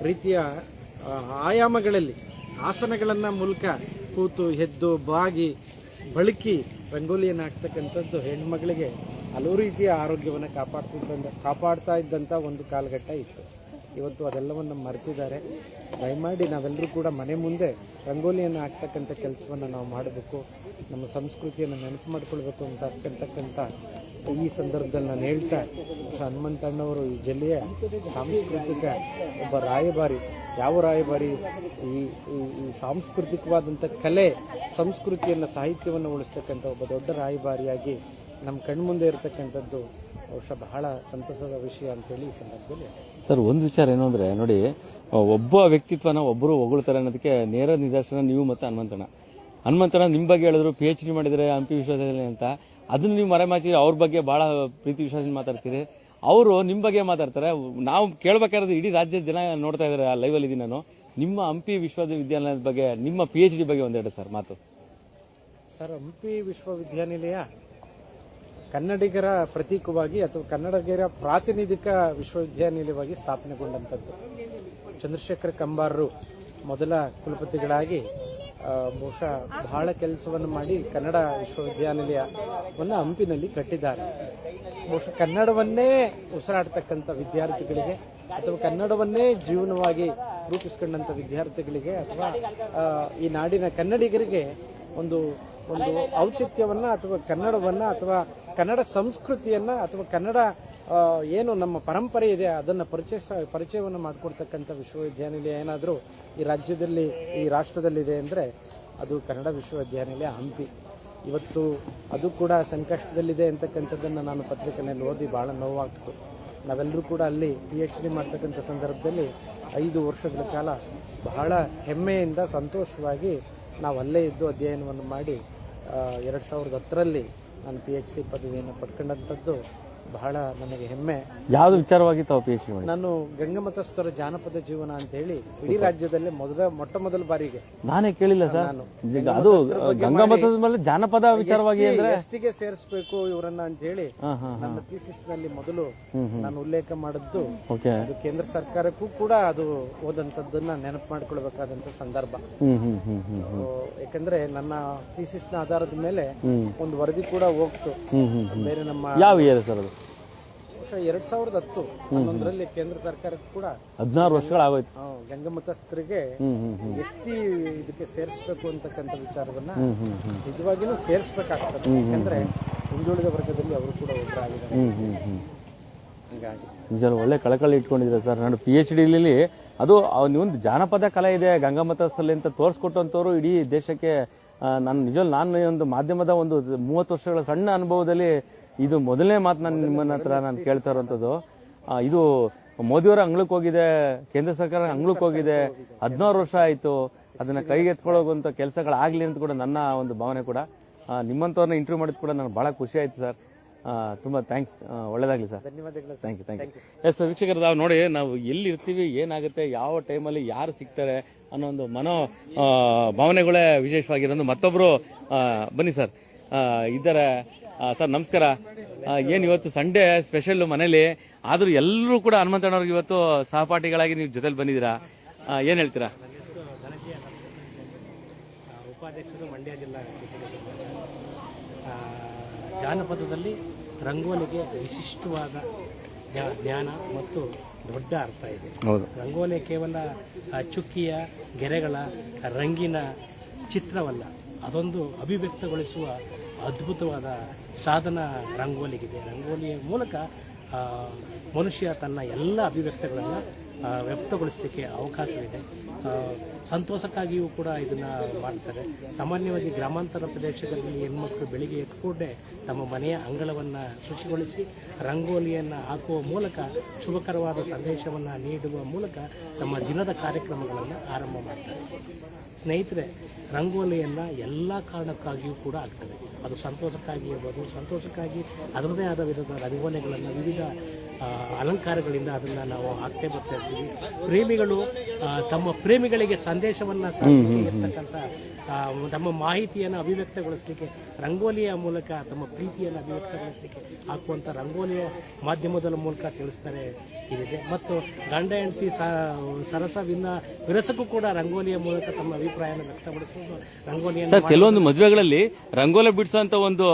ರೀತಿಯ ಆಯಾಮಗಳಲ್ಲಿ ಆಸನಗಳನ್ನು ಮೂಲಕ ಕೂತು ಎದ್ದು ಬಾಗಿ ಬಳಕಿ ರಂಗೋಲಿಯನ್ನು ಹಾಕ್ತಕ್ಕಂಥದ್ದು ಹೆಣ್ಮಗಳಿಗೆ ಹಲವು ರೀತಿಯ ಆರೋಗ್ಯವನ್ನು ಕಾಪಾಡ್ತಾ ಇದ್ದಂಥ ಒಂದು ಕಾಲಘಟ್ಟ ಇತ್ತು. ಇವತ್ತು ಅದೆಲ್ಲವನ್ನು ಮರೆತಿದ್ದಾರೆ. ದಯಮಾಡಿ ನಾವೆಲ್ಲರೂ ಕೂಡ ಮನೆ ಮುಂದೆ ರಂಗೋಲಿಯನ್ನು ಹಾಕ್ತಕ್ಕಂಥ ಕೆಲಸವನ್ನು ನಾವು ಮಾಡಬೇಕು, ನಮ್ಮ ಸಂಸ್ಕೃತಿಯನ್ನು ನೆನಪು ಮಾಡಿಕೊಳ್ಬೇಕು ಅಂತಕ್ಕಂಥ ಈ ಸಂದರ್ಭದಲ್ಲಿ ನಾನು ಹೇಳ್ತಾ, ಹನುಮಂತಣ್ಣವರು ಈ ಜಿಲ್ಲೆಯ ಸಾಂಸ್ಕೃತಿಕ ಒಬ್ಬ ರಾಯಭಾರಿ. ಯಾವ ರಾಯಭಾರಿ? ಈ ಸಾಂಸ್ಕೃತಿಕವಾದಂಥ ಕಲೆ, ಸಂಸ್ಕೃತಿಯನ್ನು, ಸಾಹಿತ್ಯವನ್ನು ಉಳಿಸ್ತಕ್ಕಂಥ ಒಬ್ಬ ದೊಡ್ಡ ರಾಯಭಾರಿಯಾಗಿ ನಮ್ಮ ಕಣ್ಮುಂದೆ ಇರತಕ್ಕಂಥದ್ದು ಬಹುಶಃ ಬಹಳ ಸಂತಸದ ವಿಷಯ ಅಂತೇಳಿ ಈ ಸಂದರ್ಭದಲ್ಲಿ. ಸರ್, ಒಂದು ವಿಚಾರ ಏನು ಅಂದರೆ, ನೋಡಿ, ಒಬ್ಬ ವ್ಯಕ್ತಿತ್ವನ ಒಬ್ಬರು ಹೊಗಳ್ತಾರೆ ಅನ್ನೋದಕ್ಕೆ ನೇರ ನಿದರ್ಶನ ನೀವು ಮತ್ತು ಹನುಮಂತಣ್ಣ ನಿಮ್ಮ ಬಗ್ಗೆ ಹೇಳಿದ್ರು, PhD ಮಾಡಿದರೆ ಹಂಪಿ ವಿಶ್ವವಿದ್ಯಾಲಯ ಅಂತ. ಅದನ್ನು ನೀವು ಮರೆಮಾಚಿ ಅವ್ರ ಬಗ್ಗೆ ಭಾಳ ಪ್ರೀತಿ ವಿಶ್ವಾಸದಿಂದ ಮಾತಾಡ್ತೀರಿ. ಅವರು ನಿಮ್ಮ ಬಗ್ಗೆ ಮಾತಾಡ್ತಾರೆ. ನಾವು ಕೇಳಬೇಕಾದ್ರೆ ಇಡೀ ರಾಜ್ಯದ ಜನ ನೋಡ್ತಾ ಇದ್ದಾರೆ, ಆ ಲೈವಲ್ಲಿ ಇದ್ದೀನಿ ನಾನು. ನಿಮ್ಮ ಹಂಪಿ ವಿಶ್ವವಿದ್ಯಾಲಯದ ಬಗ್ಗೆ, ನಿಮ್ಮ PhD ಬಗ್ಗೆ ಒಂದೆರಡು ಸರ್ ಮಾತು. ಸರ್, ಹಂಪಿ ವಿಶ್ವವಿದ್ಯಾನಿಲಯ ಕನ್ನಡಿಗರ ಪ್ರತೀಕವಾಗಿ ಅಥವಾ ಕನ್ನಡಿಗರ ಪ್ರಾತಿನಿಧಿಕ ವಿಶ್ವವಿದ್ಯಾನಿಲಯವಾಗಿ ಸ್ಥಾಪನೆಗೊಂಡಂಥದ್ದು. ಚಂದ್ರಶೇಖರ್ ಕಂಬಾರರು ಮೊದಲ ಕುಲಪತಿಗಳಾಗಿ ಬಹುಶಃ ಬಹಳ ಕೆಲಸವನ್ನು ಮಾಡಿ ಕನ್ನಡ ವಿಶ್ವವಿದ್ಯಾನಿಲಯವನ್ನು ಹಂಪಿನಲ್ಲಿ ಕಟ್ಟಿದ್ದಾರೆ. ಬಹುಶಃ ಕನ್ನಡವನ್ನೇ ಉಸಿರಾಡ್ತಕ್ಕಂಥ ವಿದ್ಯಾರ್ಥಿಗಳಿಗೆ ಅಥವಾ ಕನ್ನಡವನ್ನೇ ಜೀವನವಾಗಿ ರೂಪಿಸ್ಕೊಂಡಂಥ ವಿದ್ಯಾರ್ಥಿಗಳಿಗೆ ಅಥವಾ ಈ ನಾಡಿನ ಕನ್ನಡಿಗರಿಗೆ ಒಂದು ಔಚಿತ್ಯವನ್ನು ಅಥವಾ ಕನ್ನಡವನ್ನು ಅಥವಾ ಕನ್ನಡ ಸಂಸ್ಕೃತಿಯನ್ನು ಅಥವಾ ಕನ್ನಡ ಏನು ನಮ್ಮ ಪರಂಪರೆ ಇದೆ ಅದನ್ನು ಪರಿಚಯವನ್ನು ಮಾಡಿಕೊಡ್ತಕ್ಕಂಥ ವಿಶ್ವವಿದ್ಯಾನಿಲಯ ಏನಾದರೂ ಈ ರಾಜ್ಯದಲ್ಲಿ ಈ ರಾಷ್ಟ್ರದಲ್ಲಿದೆ ಅಂದರೆ ಅದು ಕನ್ನಡ ವಿಶ್ವವಿದ್ಯಾನಿಲಯ ಹಂಪಿ. ಇವತ್ತು ಅದು ಕೂಡ ಸಂಕಷ್ಟದಲ್ಲಿದೆ ಅಂತಕ್ಕಂಥದ್ದನ್ನು ನಾನು ಪತ್ರಿಕೆಯಲ್ಲಿ ಓದಿ ಭಾಳ ನೋವಾಗ್ತು. ನಾವೆಲ್ಲರೂ ಕೂಡ ಅಲ್ಲಿ PhD ಮಾಡ್ತಕ್ಕಂಥ ಸಂದರ್ಭದಲ್ಲಿ 5 ವರ್ಷಗಳ ಕಾಲ ಬಹಳ ಹೆಮ್ಮೆಯಿಂದ ಸಂತೋಷವಾಗಿ ನಾವು ಅಲ್ಲೇ ಇದ್ದು ಅಧ್ಯಯನವನ್ನು ಮಾಡಿ 2010ರಲ್ಲಿ ನಾನು PhD ಪದವಿಯನ್ನು ಪಡ್ಕೊಂಡಂಥದ್ದು ಬಹಳ ನನಗೆ ಹೆಮ್ಮೆ. ಯಾವ್ದು ವಿಚಾರವಾಗಿತ್ತು PhD ಮಾಡಿ? ನಾನು ಗಂಗಮತಸ್ಥರ ಜಾನಪದ ಜೀವನ ಅಂತ ಹೇಳಿ ಇಡೀ ರಾಜ್ಯದಲ್ಲೇ ಮೊಟ್ಟ ಮೊದಲ ಬಾರಿಗೆ ನಾನೇ ಕೇಳಿಲ್ಲ ಸರ್. ಅದು ಗಂಗಾಮತದ ಮೇಲೆ ಜಾನಪದ ವಿಚಾರವಾಗಿ ಅಂದ್ರೆ ಎಷ್ಟಿಗೆ ಸೇರಿಸಬೇಕು ಇವರನ್ನ ಅಂತ ಹೇಳಿ ನನ್ನ ಥೀಸಿಸ್ ನಲ್ಲಿ ಮೊದಲು ನಾನು ಉಲ್ಲೇಖ ಮಾಡಿದ್ದು ಅದು ಕೇಂದ್ರ ಸರ್ಕಾರಕ್ಕೂ ಕೂಡ ಅದು ಓದಂತದ್ದನ್ನ ನೆನಪು ಮಾಡ್ಕೊಳ್ಬೇಕಾದಂತ ಸಂದರ್ಭ. ಯಾಕಂದ್ರೆ ನನ್ನ ಥೀಸಿಸ್ ನ ಆಧಾರದ ಮೇಲೆ ಒಂದು ವರದಿ ಕೂಡ ಹೋಗ್ತು. ಬೇರೆ ನಮ್ಮ ಯಾವ ಇಯರ್ ಸರ್ ಅದು? 2010 11ರಲ್ಲಿ ಕೇಂದ್ರ ಸರ್ಕಾರಕ್ಕೂ ಕೂಡ 16 ವರ್ಷಗಳಾಗೋಯ್ತು. ಗಂಗಮತಸ್ಥರಿಗೆ ಎಷ್ಟಿ ಇದಕ್ಕೆ ಸೇರಿಸಬೇಕು ಅಂತಕ್ಕಂಥ ವಿಚಾರವನ್ನ ನಿಜವಾಗಿಯೂ ಸೇರಿಸಬೇಕಾಗ್ತದೆ. ಯಾಕಂದ್ರೆ ಹಿಂದುಳಿದ ವರ್ಗದಲ್ಲಿ ಅವರು ಕೂಡ ಒಬ್ಬರಾಗಿದ್ದಾರೆ. ಹೀಗಾಗಿ ನಿಜ ಒಳ್ಳೆ ಕಳಕಳಿ ಇಟ್ಕೊಂಡಿದ್ದಾರೆ ಸರ್. ನಾನು PhDಲಿ ಅದು ಒಂದು ಜಾನಪದ ಕಲೆ ಇದೆ ಗಂಗಾಮತಸ್ಥಲ್ಲಿ ಅಂತ ತೋರಿಸ್ಕೊಟ್ಟಂತವ್ರು ಇಡೀ ದೇಶಕ್ಕೆ. ನಾನು ಒಂದು ಮಾಧ್ಯಮದ ಒಂದು 30 ವರ್ಷಗಳ ಸಣ್ಣ ಅನುಭವದಲ್ಲಿ ಇದು ಮೊದಲನೇ ಮಾತು ನಾನು ನಿಮ್ಮನ್ನ ಹತ್ರ ನಾನು ಕೇಳ್ತಾ ಇರೋಂಥದ್ದು. ಇದು ಮೋದಿಯವರ ಅಂಗಳಕ್ಕೆ ಹೋಗಿದೆ, ಕೇಂದ್ರ ಸರ್ಕಾರ ಅಂಗಳಕ್ಕೆ ಹೋಗಿದೆ, 16 ವರ್ಷ ಆಯಿತು. ಅದನ್ನ ಕೈಗೆತ್ಕೊಳ್ಳೋಂಥ ಕೆಲಸಗಳಾಗಲಿ ಅಂತ ಕೂಡ ನನ್ನ ಒಂದು ಭಾವನೆ ಕೂಡ. ನಿಮ್ಮಂಥವ್ರನ್ನ ಇಂಟರ್ವ್ಯೂ ಮಾಡಿದ್ ಕೂಡ ನನಗೆ ಭಾಳ ಖುಷಿ ಆಯಿತು ಸರ್. ತುಂಬ ಥ್ಯಾಂಕ್ಸ್, ಒಳ್ಳೇದಾಗಲಿ ಸರ್. ಧನ್ಯವಾದಗಳು. Thank you. ಎಸ್ ವೀಕ್ಷಕರು, ನಾವು ನೋಡಿ ನಾವು ಎಲ್ಲಿರ್ತೀವಿ, ಏನಾಗುತ್ತೆ, ಯಾವ ಟೈಮಲ್ಲಿ ಯಾರು ಸಿಗ್ತಾರೆ ಅನ್ನೋ ಒಂದು ಭಾವನೆಗಳೇ ವಿಶೇಷವಾಗಿರೋದು. ಮತ್ತೊಬ್ಬರು ಬನ್ನಿ ಸರ್ ಇದ್ದಾರೆ. ಸರ್ ನಮಸ್ಕಾರ. ಏನು ಇವತ್ತು ಸಂಡೇ ಸ್ಪೆಷಲ್ ಮನೇಲಿ, ಆದರೂ ಎಲ್ಲರೂ ಕೂಡ ಹನುಮಂತಣ್ಣವ್ರಿಗೆ ಇವತ್ತು ಸಹಪಾಠಿಗಳಾಗಿ ನೀವು ಜೊತೆಲಿ ಬಂದಿದ್ದೀರಾ, ಏನು ಹೇಳ್ತೀರಾ? ಉಪಾಧ್ಯಕ್ಷರು, ಮಂಡ್ಯ ಜಿಲ್ಲಾ ಜಾನಪದದಲ್ಲಿ ರಂಗೋಲಿಗೆ ವಿಶಿಷ್ಟವಾದ ಜ್ಞಾನ ಮತ್ತು ದೊಡ್ಡ ಅರ್ಥ ಇದೆ. ರಂಗೋಲಿ ಕೇವಲ ಚುಕ್ಕಿಯ ಗೆರೆಗಳ ರಂಗಿನ ಚಿತ್ರವಲ್ಲ, ಅದೊಂದು ಅಭಿವ್ಯಕ್ತಗೊಳಿಸುವ ಅದ್ಭುತವಾದ ಸಾಧನ ರಂಗೋಲಿಗಿದೆ. ರಂಗೋಲಿಯ ಮೂಲಕ ಮನುಷ್ಯ ತನ್ನ ಎಲ್ಲ ಅಭಿವ್ಯಕ್ತಿಗಳನ್ನು ವ್ಯಕ್ತಗೊಳಿಸಲಿಕ್ಕೆ ಅವಕಾಶವಿದೆ. ಸಂತೋಷಕ್ಕಾಗಿಯೂ ಕೂಡ ಇದನ್ನು ಮಾಡ್ತಾರೆ. ಸಾಮಾನ್ಯವಾಗಿ ಗ್ರಾಮಾಂತರ ಪ್ರದೇಶದಲ್ಲಿ ಹೆಣ್ಮಕ್ಳು ಬೆಳಿಗ್ಗೆ ಎತ್ಕೊಂಡೇ ತಮ್ಮ ಮನೆಯ ಅಂಗಳವನ್ನು ಶುಚಿಗೊಳಿಸಿ ರಂಗೋಲಿಯನ್ನು ಹಾಕುವ ಮೂಲಕ ಶುಭಕರವಾದ ಸಂದೇಶವನ್ನು ನೀಡುವ ಮೂಲಕ ತಮ್ಮ ದಿನದ ಕಾರ್ಯಕ್ರಮಗಳನ್ನು ಆರಂಭ ಮಾಡ್ತಾರೆ. ಸ್ನೇಹಿತರೆ, ರಂಗೋಲಿಯನ್ನು ಎಲ್ಲ ಕಾರಣಕ್ಕಾಗಿಯೂ ಕೂಡ ಆಗ್ತದೆ. ಅದು ಸಂತೋಷಕ್ಕಾಗಿ ಇರ್ಬೋದು, ಸಂತೋಷಕ್ಕಾಗಿ ಅದರದೇ ಆದ ವಿಧದ ರಂಗೋಲಿಗಳನ್ನು ವಿವಿಧ ಅಲಂಕಾರಗಳಿಂದ ಅದನ್ನು ನಾವು ಹಾಕ್ತೇ ಬರ್ತಾ ಇರ್ತೀವಿ. ಪ್ರೇಮಿಗಳು ತಮ್ಮ ಪ್ರೇಮಿಗಳಿಗೆ ಸಂದೇಶವನ್ನು ಇರ್ತಕ್ಕಂಥ ತಮ್ಮ ಮಾಹಿತಿಯನ್ನು ಅಭಿವ್ಯಕ್ತಗೊಳಿಸಲಿಕ್ಕೆ ರಂಗೋಲಿಯ ಮೂಲಕ ತಮ್ಮ ಪ್ರೀತಿಯನ್ನು ಅಭಿವ್ಯಕ್ತಗೊಳಿಸಲಿಕ್ಕೆ ಹಾಕುವಂಥ ರಂಗೋಲಿಯ ಮಾಧ್ಯಮದ ಮೂಲಕ ತಿಳಿಸ್ತಾರೆ ಇದಿದೆ. ಮತ್ತು ಗಂಡ ಹೆಂಡತಿ ವಿರಸಕ್ಕೂ ಕೂಡ ರಂಗೋಲಿಯ ಮೂಲಕ ತಮ್ಮ ಅಭಿಪ್ರಾಯವನ್ನು ವ್ಯಕ್ತಪಡಿಸುವುದು ರಂಗೋಲಿಯನ್ನು. ಕೆಲವೊಂದು ಮದುವೆಗಳಲ್ಲಿ ರಂಗೋಲಿ ಬಿಡಿಸುವಂತ ಒಂದು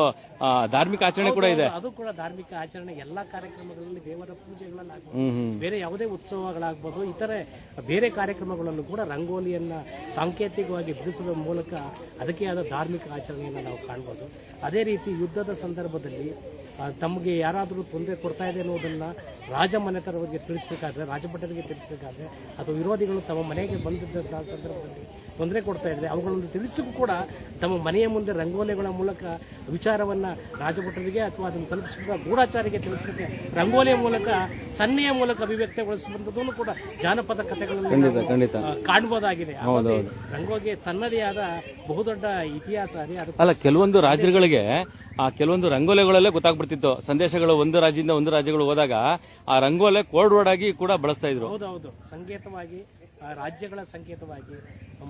ಧಾರ್ಮಿಕ ಆಚರಣೆ ಕೂಡ ಇದೆ. ಅದು ಕೂಡ ಧಾರ್ಮಿಕ ಆಚರಣೆ. ಎಲ್ಲಾ ಕಾರ್ಯಕ್ರಮಗಳಲ್ಲಿ, ದೇವರ ಪೂಜೆಗಳಲ್ಲಾಗ್ಬೋದು, ಬೇರೆ ಯಾವುದೇ ಉತ್ಸವಗಳಾಗ್ಬೋದು, ಇತರೆ ಬೇರೆ ಕಾರ್ಯಕ್ರಮಗಳಲ್ಲೂ ಕೂಡ ರಂಗೋಲಿಯನ್ನ ಸಾಂಕೇತಿಕವಾಗಿ ಬಿಡಿಸುವ ಮೂಲಕ ಅದಕ್ಕೆ ಆದ ಧಾರ್ಮಿಕ ಆಚರಣೆಯನ್ನು ನಾವು ಕಾಣ್ಬೋದು. ಅದೇ ರೀತಿ ಯುದ್ಧದ ಸಂದರ್ಭದಲ್ಲಿ ತಮಗೆ ಯಾರಾದರೂ ತೊಂದರೆ ಕೊಡ್ತಾ ಇದೆ ಅನ್ನೋದನ್ನು ರಾಜಮನೆತನವರಿಗೆ ತಿಳಿಸಬೇಕಾದ್ರೆ, ರಾಜಭಟರಿಗೆ ತಿಳಿಸಬೇಕಾದ್ರೆ, ಅಥವಾ ವಿರೋಧಿಗಳು ತಮ್ಮ ಮನೆಗೆ ಬಂದಿದ್ದಂತಹ ಸಂದರ್ಭದಲ್ಲಿ ತೊಂದರೆ ಕೊಡ್ತಾ ಇದ್ದಾರೆ ಅವುಗಳನ್ನು ತಿಳಿಸಲಿಕ್ಕೂ ಕೂಡ ತಮ್ಮ ಮನೆಯ ಮುಂದೆ ರಂಗೋಲಿಗಳ ಮೂಲಕ ವಿಚಾರವನ್ನು ರಾಜಭಟರಿಗೆ ಅಥವಾ ಅದನ್ನು ತಲುಪಿಸಿದ ಗೂಢಾಚಾರಿಗೆ ತಿಳಿಸಲಿಕ್ಕೆ ರಂಗೋಲಿಯ ಮೂಲಕ, ಸನ್ನೆಯ ಮೂಲಕ ಅಭಿವ್ಯಕ್ತಗೊಳಿಸುವಂಥದ್ದನ್ನು ಕೂಡ ಜಾನಪದ ಕಥೆಗಳಲ್ಲಿ ಕಾಣಬಹುದಾಗಿದೆ. ರಂಗೋಲಿಗೆ ತನ್ನದೇ ಆದ ಬಹುದೊಡ್ಡ ಇತಿಹಾಸ ಇದೆ. ಅಲ್ಲ, ಕೆಲವೊಂದು ರಾಜ್ಯಗಳಿಗೆ ಕೆಲವೊಂದು ರಂಗೋಲಿಗಳಲ್ಲೇ ಗೊತ್ತಾಗ್ಬಿಡ್ತಿತ್ತು ಸಂದೇಶಗಳು. ಒಂದು ರಾಜ್ಯದಿಂದ ಒಂದು ರಾಜ್ಯಗಳು ಹೋದಾಗ ಆ ರಂಗೋಲೆ ಕೋಡ್ ವರ್ಡ್ ಆಗಿ ಕೂಡ ಬಳಸ್ತಾ ಇದ್ರು. ಹೌದೌದು, ಸಂಕೇತವಾಗಿ, ರಾಜ್ಯಗಳ ಸಂಕೇತವಾಗಿ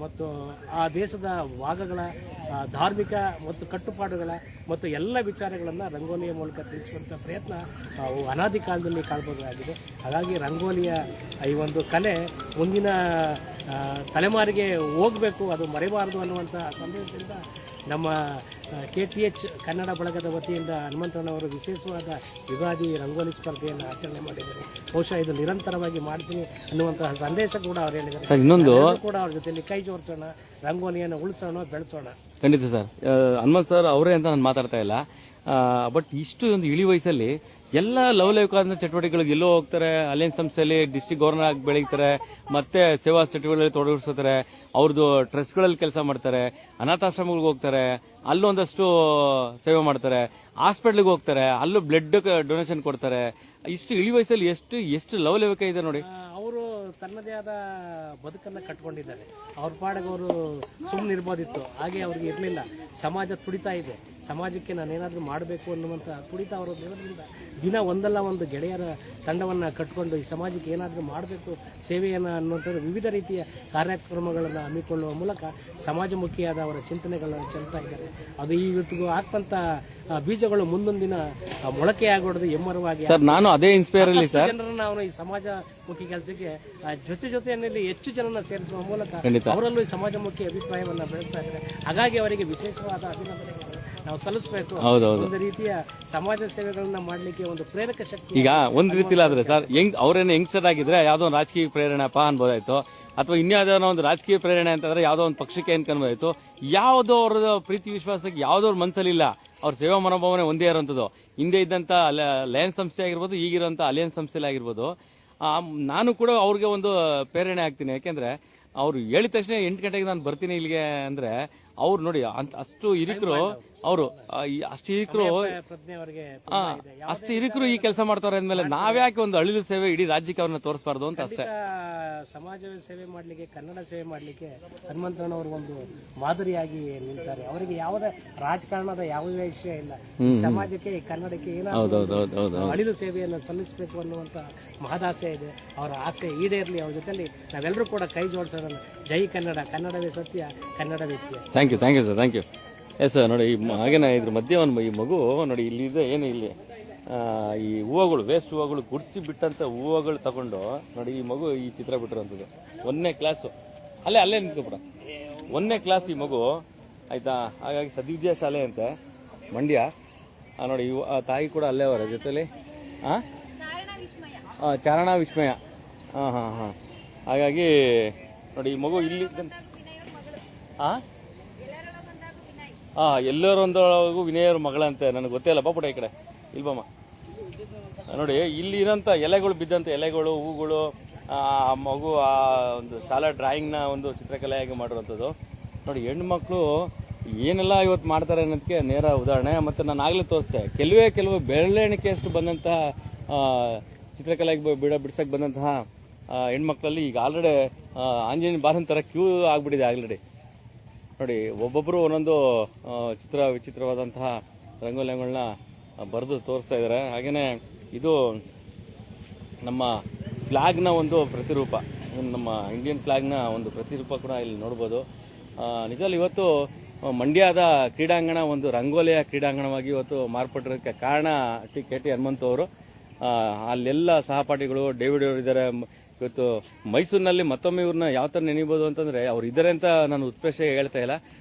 ಮತ್ತು ಆ ದೇಶದ ಭಾಗಗಳ ಧಾರ್ಮಿಕ ಮತ್ತು ಕಟ್ಟುಪಾಡುಗಳ ಮತ್ತು ಎಲ್ಲ ವಿಚಾರಗಳನ್ನು ರಂಗೋಲಿಯ ಮೂಲಕ ತಿಳಿಸುವಂಥ ಪ್ರಯತ್ನ ಅನಾದಿ ಕಾಲದಲ್ಲಿ ಕಾಣಬಹುದಾಗಿದೆ. ಹಾಗಾಗಿ ರಂಗೋಲಿಯ ಈ ಒಂದು ಕಲೆ ಮುಂದಿನ ತಲೆಮಾರಿಗೆ ಹೋಗಬೇಕು, ಅದು ಮರೆಯಬಾರದು ಅನ್ನುವಂಥ ಸಂದೇಶದಿಂದ ನಮ್ಮ KTH ಕನ್ನಡ ಬಳಗದ ವತಿಯಿಂದ ಹನುಮಂತನವರು ವಿಶೇಷವಾದ ಯುಗಾದಿ ರಂಗೋಲಿ ಸ್ಪರ್ಧೆಯನ್ನು ಆಚರಣೆ ಮಾಡಿದ್ದಾರೆ. ಬಹುಶಃ ಇದು ನಿರಂತರವಾಗಿ ಮಾಡ್ತೀನಿ ಅನ್ನುವಂತಹ ಸಂದೇಶ ಕೂಡ ಅವ್ರು ಹೇಳಿದ್ದಾರೆ. ಇನ್ನೊಂದು ಕೂಡ ಅವ್ರ ಜೊತೆಯಲ್ಲಿ ಕೈ ಜೋಡಿಸೋಣ, ರಂಗೋಲಿಯನ್ನು ಉಳಿಸೋಣ, ಬೆಳೆಸೋಣ. ಖಂಡಿತ ಸರ್. ಹನುಮಂತ್ ಸರ್ ಅವರೇ ಅಂತ ನಾನು ಮಾತಾಡ್ತಾ ಇಲ್ಲ, ಬಟ್ ಇಷ್ಟು ಒಂದು ಇಳಿ ವಯಸ್ಸಲ್ಲಿ ಎಲ್ಲ ಲವಲವಿಕವಾದ ಚಟುವಟಿಕೆಗಳಿಗೆ ಎಲ್ಲೋ ಹೋಗ್ತಾರೆ. ಅಲಯನ್ಸ್ ಸಂಸ್ಥೆಯಲ್ಲಿ ಡಿಸ್ಟ್ರಿಕ್ಟ್ ಗವರ್ನರ್ ಆಗಿ ಬೆಳೀತಾರೆ, ಮತ್ತೆ ಸೇವಾ ಚಟುವಟಿಕೆಗಳಲ್ಲಿ ತೊಡಗಿಸ್ತಾರೆ, ಅವ್ರದ್ದು ಟ್ರಸ್ಟ್ಗಳಲ್ಲಿ ಕೆಲಸ ಮಾಡ್ತಾರೆ, ಅನಾಥಾಶ್ರಮಗಳಿಗೆ ಹೋಗ್ತಾರೆ, ಅಲ್ಲೊಂದಷ್ಟು ಸೇವೆ ಮಾಡ್ತಾರೆ, ಹಾಸ್ಪಿಟ್ಲಿಗೆ ಹೋಗ್ತಾರೆ, ಅಲ್ಲೂ ಬ್ಲಡ್ ಡೊನೇಷನ್ ಕೊಡ್ತಾರೆ. ಇಷ್ಟು ಇಳಿ ವಯಸ್ಸಲ್ಲಿ ಎಷ್ಟು ಲವಲವಿಕ ಇದೆ ನೋಡಿ. ಅವರು ತನ್ನದೇ ಆದ ಬದುಕನ್ನು ಕಟ್ಕೊಂಡಿದ್ದಾರೆ. ಅವ್ರ ಪಾಡಿಗೆ ಅವರು ಸುಮ್ಮನೆ ಇರ್ಬೋದಿತ್ತು, ಹಾಗೆ ಅವ್ರಿಗೆ ಇರಲಿಲ್ಲ. ಸಮಾಜ ತುಡಿತಾ ಇದೆ, ಸಮಾಜಕ್ಕೆ ನಾನೇನಾದರೂ ಮಾಡಬೇಕು ಅನ್ನುವಂಥ ತುಡಿತ ಅವರು ಇರೋದ್ರಿಂದ ದಿನ ಒಂದಲ್ಲ ಒಂದು ಗೆಳೆಯರ ತಂಡವನ್ನು ಕಟ್ಕೊಂಡು ಈ ಸಮಾಜಕ್ಕೆ ಏನಾದರೂ ಮಾಡಬೇಕು ಸೇವೆಯನ್ನು ಅನ್ನುವಂಥದ್ದು ವಿವಿಧ ರೀತಿಯ ಕಾರ್ಯಕ್ರಮಗಳನ್ನು ಹಮ್ಮಿಕೊಳ್ಳುವ ಮೂಲಕ ಸಮಾಜಮುಖಿಯಾದ ಅವರ ಚಿಂತನೆಗಳನ್ನು ಚೆಲ್ತಾ ಇದ್ದಾರೆ. ಅದು ಇವತ್ತಿಗೂ ಹಾಕಂತ ಬೀಜಗಳು ಮುಂದೊಂದಿನ ಮೊಳಕೆ ಆಗೋದು ಎಮ್ಮರವಾಗಿ. ಸರ್ ನಾನು ಅದೇ ಇನ್ಸ್ಪೈರ್ ಅಲ್ಲಿ ಸರ್ ಜನರನ್ನ ಅವನು ಈ ಸಮಾಜಮುಖಿ ಕೆಲಸಕ್ಕೆ ಜೊತೆಯಲ್ಲಿ ಹೆಚ್ಚು ಜನರನ್ನ ಸೇರಿಸುವ ಮೂಲಕ ಅವರಲ್ಲೂ ಈ ಸಮಾಜಮುಖಿ ಅಭಿಪ್ರಾಯವನ್ನ ಬೆಳೆಸ್ತಾ ಇದ್ದಾರೆ. ಹಾಗಾಗಿ ಅವರಿಗೆ ವಿಶೇಷವಾದ ಅಭಿನಂದನೆಗಳನ್ನು ನಾವು ಸಲ್ಲಿಸಬೇಕು. ಒಂದು ರೀತಿಯ ಸಮಾಜ ಸೇವೆಗಳನ್ನ ಮಾಡ್ಲಿಕ್ಕೆ ಒಂದು ಪ್ರೇರಕ ಶಕ್ತಿ. ಈಗ ಒಂದ್ ರೀತಿಲಿ ಆದ್ರೆ ಸರ್ ಅವ್ರೇನು ಯಂಗ್ಸ್ಟರ್ ಆಗಿದ್ರೆ ಯಾವ್ದೋ ಒಂದು ರಾಜಕೀಯ ಪ್ರೇರಣೆಪ್ಪ ಅನ್ಬೋದಾಯ್ತು, ಅಥವಾ ಇನ್ಯಾವುದೋ ಒಂದು ರಾಜಕೀಯ ಪ್ರೇರಣೆ ಅಂತಂದ್ರೆ ಯಾವ್ದೋ ಒಂದು ಪಕ್ಷಕ್ಕೆ ಅನ್ಕೊಂಬೋದಾಯ್ತು. ಯಾವುದೋ ಅವ್ರ ಪ್ರೀತಿ ವಿಶ್ವಾಸಕ್ಕೆ ಯಾವುದೋ ಅವ್ರ ಮನಸ್ಸಲ್ಲಿಲ್ಲ, ಅವ್ರ ಸೇವಾ ಮನೋಭಾವನೆ ಒಂದೇ ಇರೋಂಥದ್ದು. ಹಿಂದೆ ಇದ್ದಂತ ಲಯನ್ಸ್ ಸಂಸ್ಥೆ ಆಗಿರ್ಬೋದು, ಈಗಿರೋಂಥ ಅಲಯನ್ಸ್ ಸಂಸ್ಥೆ ಆಗಿರ್ಬೋದು. ನಾನು ಕೂಡ ಅವ್ರಿಗೆ ಒಂದು ಪ್ರೇರಣೆ ಆಗ್ತೀನಿ. ಯಾಕೆಂದ್ರೆ ಅವ್ರು ಹೇಳಿದ ತಕ್ಷಣ 8 ಗಂಟೆಗೆ ನಾನು ಬರ್ತೀನಿ ಇಲ್ಲಿಗೆ ಅಂದ್ರೆ ಅವ್ರು ನೋಡಿ ಅಷ್ಟು ಹಿರಿಕರು, ಅವರು ಅಷ್ಟು ಹಿರಿಕರು ಈ ಕೆಲಸ ಮಾಡ್ತಾರೆ ಅಂದ್ಮೇಲೆ ನಾವ್ಯಾಕೆ ಒಂದು ಅಳಿಲು ಸೇವೆ ಇಡೀ ರಾಜ್ಯಕ್ಕೆ ಅವ್ರನ್ನ ತೋರಿಸಬಾರ್ದು ಅಂತ ಅಷ್ಟೇ. ಸಮಾಜ ಸೇವೆ ಮಾಡ್ಲಿಕ್ಕೆ, ಕನ್ನಡ ಸೇವೆ ಮಾಡ್ಲಿಕ್ಕೆ ಹನುಮಂತನವರು ಒಂದು ಮಾದರಿಯಾಗಿ ನಿಲ್ತಾರೆ. ಅವರಿಗೆ ಯಾವುದೇ ರಾಜಕಾರಣದ ಯಾವುದೇ ವಿಷಯ ಇಲ್ಲ. ಸಮಾಜಕ್ಕೆ, ಕನ್ನಡಕ್ಕೆ ಏನಾದ್ರು ಅಳಿಲು ಸೇವೆಯನ್ನು ಸಲ್ಲಿಸಬೇಕು ಅನ್ನುವಂತ ಮಹದಾಸೆ ಇದೆ. ಅವರ ಆಸೆ ಈಡೇರಲಿ. ಅವ್ರ ಜೊತೆಲಿ ನಾವೆಲ್ಲರೂ ಕೂಡ ಕೈ ಜೋಡಿಸೋಣ. ಜೈ ಕನ್ನಡ, ಕನ್ನಡವೇ ಸತ್ಯ, ಕನ್ನಡವೇ ನಿತ್ಯ. Thank you sir, thank you. Yes sir, ನೋಡಿ ಹಾಗೇನ ಇದ್ರ ಮಧ್ಯೆ ಈ ಮಗು ನೋಡಿ ಇಲ್ಲಿದೆ ಏನು, ಇಲ್ಲಿ ಈ ಹೂವುಗಳು, ವೇಸ್ಟ್ ಹೂವುಗಳು, ಗುಡಿಸಿ ಬಿಟ್ಟಂತ ಹೂವುಗಳು ತಗೊಂಡು ನೋಡಿ ಈ ಮಗು ಈ ಚಿತ್ರ ಬಿಟ್ಟಿರೋಂಥದ್ದು. 1ನೇ ಕ್ಲಾಸು, ಅಲ್ಲೇ ನಿಂತ್ಕೊಬಿಡ. 1ನೇ ಕ್ಲಾಸ್ ಈ ಮಗು, ಆಯ್ತಾ. ಹಾಗಾಗಿ ಸದ್ವಿದ್ಯಾ ಶಾಲೆ ಅಂತೆ ಮಂಡ್ಯ. ನೋಡಿ ತಾಯಿ ಕೂಡ ಅಲ್ಲೇ ಅವರ ಜೊತೆಲಿ ಚಾರಣ ವಿಸ್ಮಯ. ಹಾಂ. ಹಾಗಾಗಿ ನೋಡಿ ಈ ಮಗು ಇಲ್ಲಿ ಎಲ್ಲರೊಂದೊಳಗೂ ವಿನಯರ ಮಗಳಂತೆ. ನನಗೆ ಗೊತ್ತೇ ಬಾಪುಟ ಈ ಕಡೆ ಇಲ್ಬಮ್ಮ. ನೋಡಿ ಇಲ್ಲಿ ಇರೋಂಥ ಎಲೆಗಳು, ಬಿದ್ದಂಥ ಎಲೆಗಳು, ಹೂಗಳು, ಮಗು ಆ ಒಂದು ಶಾಲಾ ಡ್ರಾಯಿಂಗ್ನ ಒಂದು ಚಿತ್ರಕಲೆಯಾಗಿ ಮಾಡಿರುವಂಥದ್ದು. ನೋಡಿ ಹೆಣ್ಮಕ್ಳು ಏನೆಲ್ಲ ಇವತ್ತು ಮಾಡ್ತಾರೆ ಅನ್ನೋದಕ್ಕೆ ನೇರ ಉದಾಹರಣೆ. ಮತ್ತು ನಾನು ಆಗಲೇ ತೋರಿಸ್ದೆ, ಕೆಲವು ಬೆರಳೆಣಿಕೆಯಷ್ಟು ಬಂದಂಥ ಚಿತ್ರಕಲೆಗೆ ಬಿಡ್ಸಕ್ಕೆ ಬಂದಂತಹ ಹೆಣ್ಮಕ್ಳಲ್ಲಿ ಈಗ ಆಲ್ರೆಡಿ ಆಂಜನೇಯ ಬಾರನ್ ಥರ ಕ್ಯೂ ಆಗಿಬಿಟ್ಟಿದೆ ಆಲ್ರೆಡಿ. ನೋಡಿ ಒಬ್ಬೊಬ್ಬರು ಒಂದೊಂದು ವಿಚಿತ್ರವಾದಂತಹ ರಂಗೋಲಿಗಳನ್ನ ಬರೆದು ತೋರಿಸ್ತಾ ಇದ್ದಾರೆ. ಹಾಗೆಯೇ ಇದು ನಮ್ಮ ಫ್ಲಾಗ್ನ ಒಂದು ಪ್ರತಿರೂಪ, ನಮ್ಮ ಇಂಡಿಯನ್ ಫ್ಲಾಗ್ನ ಒಂದು ಪ್ರತಿರೂಪ ಕೂಡ ಇಲ್ಲಿ ನೋಡ್ಬೋದು. ನಿಜವಲ್ಲ ಇವತ್ತು ಮಂಡ್ಯದ ಕ್ರೀಡಾಂಗಣ ಒಂದು ರಂಗೋಲಿಯ ಕ್ರೀಡಾಂಗಣವಾಗಿ ಇವತ್ತು ಮಾರ್ಪಟ್ಟಿರೋಕ್ಕೆ ಕಾರಣ KT ಹನುಮಂತ್ ಅವರು. ಅಲ್ಲೆಲ್ಲ ಸಹಪಾಠಿಗಳು, ಡೇವಿಡ್ ಅವರು ಇದ್ದಾರೆ. ಇವತ್ತು ಮೈಸೂರಿನಲ್ಲಿ ಮತ್ತೊಮ್ಮೆ ಇವ್ರನ್ನ ಯಾವ ಥರ ನೆನೀಬೋದು ಅಂತಂದ್ರೆ ಅವ್ರು ಇದ್ದಾರೆ ಅಂತ ನಾನು ಉತ್ಪ್ರೇಕ್ಷ ಹೇಳ್ತಾ ಇಲ್ಲ.